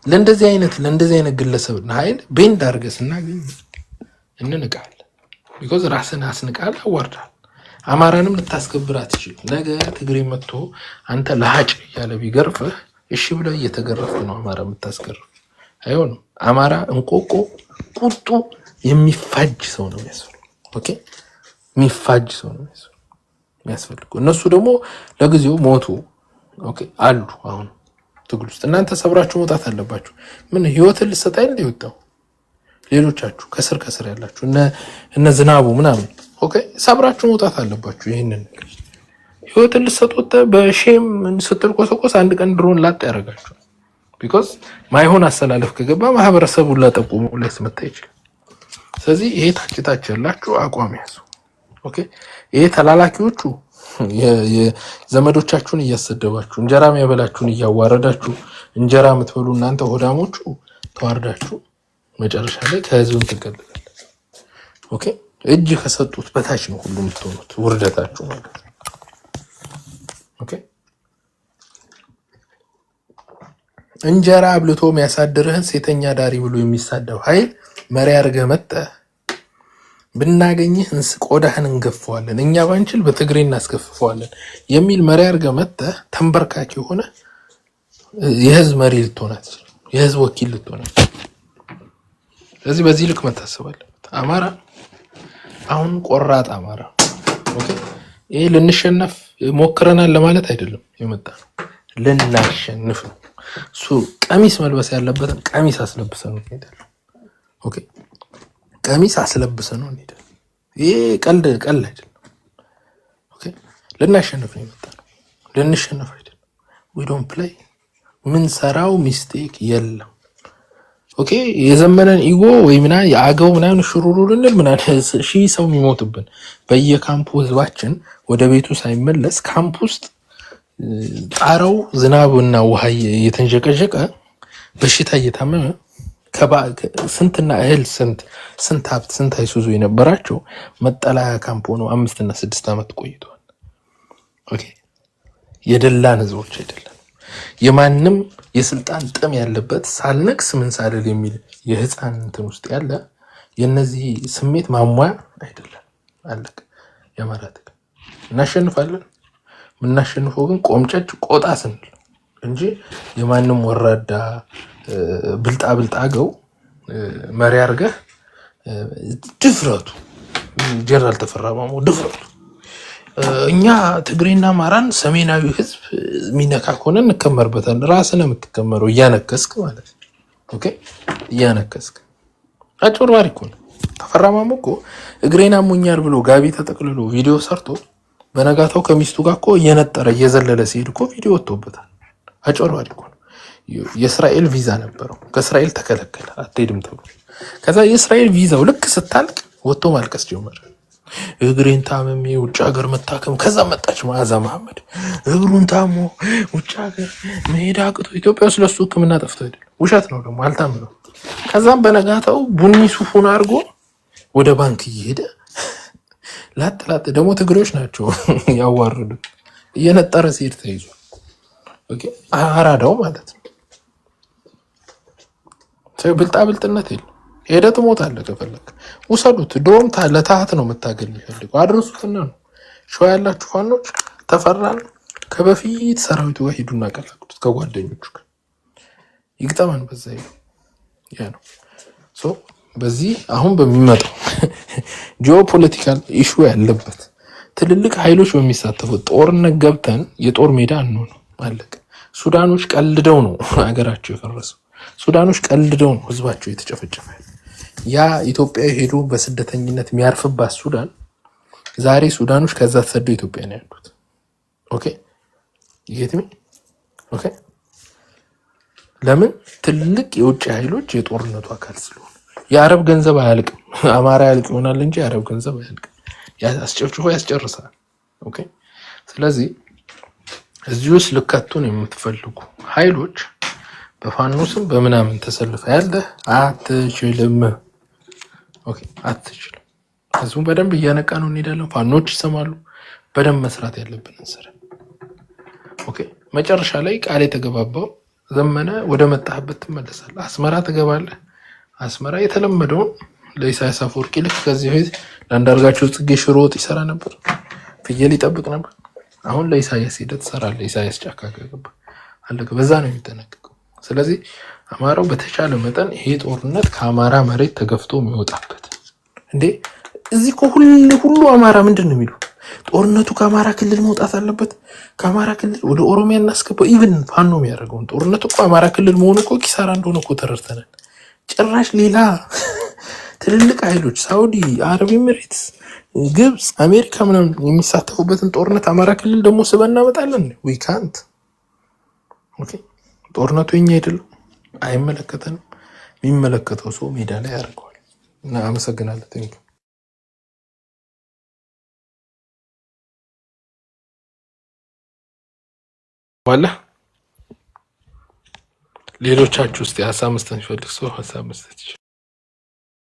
ለእንደዚህ አይነት ግለሰብ ኃይል ቤንድ አድርገህ ስናገኝ እንንቃለን። ቢኮዝ ራስን አስንቃል፣ አዋርዳል። አማራንም ልታስከብር አትችል። ነገ ትግሬ መጥቶ አንተ ለሀጭ ያለ ቢገርፍህ እሺ ብለህ እየተገረፍክ ነው አማራ የምታስገርፍ። አይሆንም። አማራ እንቆቆ ቁጡ የሚፋጅ ሰው ነው የሚያስፈልገው። ኦኬ፣ የሚፋጅ ሰው ነው የሚያስፈልገው። እነሱ ደግሞ ለጊዜው ሞቱ። ኦኬ አሉ አሁን ትግል ውስጥ። እናንተ ሰብራችሁ መውጣት አለባችሁ። ምን ህይወትን ልሰጣይ እንደ ይወጣው ሌሎቻችሁ ከስር ያላችሁ እነ ዝናቡ ምናምን ኦኬ ሰብራችሁ መውጣት አለባችሁ። ይሄንን ህይወትን ልሰጡት በሼም ስትል ቆሰቆስ አንድ ቀን ድሮን ላጥ ያደርጋችሁ። ቢኮዝ ማይሆን አሰላለፍ ከገባ ማህበረሰቡን ላጠቁሙ ሊያስመታ ይችላል። ስለዚህ ይሄ ታች ያላችሁ አቋም ያዙ። ኦኬ ይሄ ተላላኪዎቹ የዘመዶቻችሁን እያሰደባችሁ እንጀራ የሚያበላችሁን እያዋረዳችሁ እንጀራ የምትበሉ እናንተ ሆዳሞቹ ተዋርዳችሁ መጨረሻ ላይ ከህዝብም ትገለላላችሁ። ኦኬ እጅ ከሰጡት በታች ነው ሁሉ የምትሆኑት ውርደታችሁ ማለት ነው። ኦኬ እንጀራ አብልቶ የሚያሳድርህን ሴተኛ ዳሪ ብሎ የሚሳደው ኃይል መሪ አድርገህ መጥተህ ብናገኝህ ቆዳህን እንገፈዋለን፣ እኛ ባንችል በትግሬ እናስገፍፈዋለን የሚል መሪ አድርገህ መጥተህ ተንበርካኪ የሆነ የህዝብ መሪ ልትሆናት፣ የህዝብ ወኪል ልትሆናት። ስለዚህ በዚህ ልክ መታሰብ አለበት። አማራ አሁን ቆራጥ አማራ ኦኬ ይሄ ልንሸነፍ ሞክረናል ለማለት አይደለም የመጣ ነው፣ ልናሸንፍ ነው። እሱ ቀሚስ መልበስ ያለበትን ቀሚስ አስለብሰን ነው እንሄዳለን። ኦኬ ቀሚስ አስለብሰን ነው እንሄዳለን። ይሄ ቀልድ አይደለም። ኦኬ ልናሸንፍ ነው የመጣ ነው፣ ልንሸነፍ አይደለም። we don't play። ምን ሰራው ሚስቴክ የለም። ኦኬ የዘመነን ኢጎ ወይ ምና ያገው ምናን ሽሩሩ ልንል ምና ሺህ ሰው የሚሞትብን በየካምፑ ህዝባችን ወደ ቤቱ ሳይመለስ ካምፕ ውስጥ ጣራው ዝናብና ውሃ እየተንጀቀጀቀ በሽታ እየታመመ ስንትና እህል ስንት ሀብት ስንት አይሱዙ የነበራቸው መጠለያ ካምፕ ሆኖ 5 እና 6 ዓመት ቆይተዋል። ኦኬ የደላን ህዝቦች አይደለም። የማንም የስልጣን ጥም ያለበት ሳልነክስ ምን ሳልል የሚል የህፃን እንትን ውስጥ ያለ የነዚህ ስሜት ማሟያ አይደለም። አለቅ ያማራት እናሸንፋለን። ምናሸንፈው ግን ቆምጨጭ ቆጣ ስንል እንጂ የማንም ወራዳ ብልጣ አገው መሪ አርገህ ድፍረቱ ጀነራል ተፈራ ማሞ ድፍረቱ እኛ ትግሬና አማራን ሰሜናዊ ህዝብ ሚነካ ከሆነ እንከመርበታል። ራስን የምትከመረው እያነከስክ ማለት ነው። ኦኬ እያነከስክ አጭበርባሪ እኮ ነው። ተፈራ ማሞ እኮ እግሬን አሞኛል ብሎ ጋቢ ተጠቅልሎ ቪዲዮ ሰርቶ በነጋታው ከሚስቱ ጋር እኮ እየነጠረ እየዘለለ ሲሄድ እኮ ቪዲዮ ወጥቶበታል። አጭበርባሪ እኮ ነው። የእስራኤል ቪዛ ነበረው፣ ከእስራኤል ተከለከለ፣ አትሄድም ተብሎ። ከዛ የእስራኤል ቪዛው ልክ ስታልቅ ወጥቶ ማልቀስ ጀመረ። እግሬን ታመሜ ውጭ ሀገር መታከም። ከዛ መጣች መዓዛ መሐመድ እግሩን ታሞ ውጭ ሀገር መሄድ አቅቶ ኢትዮጵያ ውስጥ ለሱ ሕክምና ጠፍቶ አይደለም፣ ውሸት ነው ደግሞ አልታምነው። ከዛም በነጋታው ቡኒ ሱፉን አድርጎ ወደ ባንክ እየሄደ ላጥ ደግሞ ትግሬዎች ናቸው ያዋርዱት። እየነጠረ ሲሄድ ተይዟል። ኦኬ አራዳው ማለት ነው። ብልጥነት የለም። ሄደህ ትሞታለህ። ከፈለክ ውሰዱት። ዶም ለታህት ነው መታገል የሚፈልገው። አድርሱትና ነው ሸዋ ያላችሁ ፋኖች ተፈራን ከበፊት ሰራዊቱ ጋር ሂዱና ቀላቅሉት። ከጓደኞቹ ጋር ይግጠመን። በዛ ያ ነው ሶ በዚህ አሁን በሚመጣው ጂኦፖለቲካል ኢሹ ያለበት ትልልቅ ኃይሎች በሚሳተፉት ጦርነት ገብተን የጦር ሜዳ አንሆን። አለቀ። ሱዳኖች ቀልደው ነው ሀገራቸው የፈረሰው። ሱዳኖች ቀልደው ነው ህዝባቸው የተጨፈጨፈ። ያ ኢትዮጵያ ሄዶ በስደተኝነት የሚያርፍባት ሱዳን ዛሬ ሱዳኖች ከዛ ተሰደው ኢትዮጵያ ነው ያሉት። ኦኬ ይሄትም ኦኬ ለምን? ትልቅ የውጭ ኃይሎች የጦርነቱ አካል ስለሆነ። የአረብ ገንዘብ አያልቅም። አማራ ያልቅ ይሆናል እንጂ የአረብ ገንዘብ አያልቅም። ያስጨፍጭፎ ያስጨርሳል። ኦኬ ስለዚህ እዚህ ውስጥ ልከቱን የምትፈልጉ ኃይሎች በፋኖ ስም በምናምን ተሰልፈ ያለ አትችልም። ኦኬ አትችልም። ህዝቡን በደንብ እያነቃ ነው እንሄዳለን። ፋኖች ይሰማሉ። በደንብ መስራት ያለብን እንሰራ። ኦኬ መጨረሻ ላይ ቃል የተገባባው ዘመነ ወደ መጣህበት ትመለሳለህ። አስመራ ትገባለህ። አስመራ የተለመደውን ለኢሳያስ አፈወርቂ ልክ ከዚህ በፊት ለአንዳርጋቸው ጽጌ ሽሮ ወጥ ይሰራ ነበር፣ ፍየል ይጠብቅ ነበር። አሁን ለኢሳያስ ሄደህ ትሰራለህ። ኢሳያስ ጫካ ገባ አለቀ። በዛ ነው የሚጠነቀቀው። ስለዚህ አማራው በተቻለ መጠን ይሄ ጦርነት ከአማራ መሬት ተገፍቶ የሚወጣበት እንዴ እዚህ እኮ ሁሉ አማራ ምንድን ነው የሚለው? ጦርነቱ ከአማራ ክልል መውጣት አለበት። ከአማራ ክልል ወደ ኦሮሚያ እናስገባው። ኢቭን ፋኖ የሚያደርገውን ጦርነቱ እኮ አማራ ክልል መሆኑ እኮ ኪሳራ እንደሆነ እኮ ተረድተናል። ጭራሽ ሌላ ትልልቅ ኃይሎች ሳውዲ፣ አረብ ኤሚሬትስ፣ ግብፅ፣ አሜሪካ ምናምን የሚሳተፉበትን ጦርነት አማራ ክልል ደግሞ ስበን እናመጣለን። ዊ ካንት። ኦኬ ጦርነቱ የኛ አይደለም፣ አይመለከተንም። የሚመለከተው ሰው ሜዳ ላይ ያደርገዋል። እና አመሰግናለሁ። ቴንክ ዋላ ሌሎቻችሁ ውስጥ ሀሳብ መስጠት የሚፈልግ ሰው ሀሳብ መስጠት ይችላል።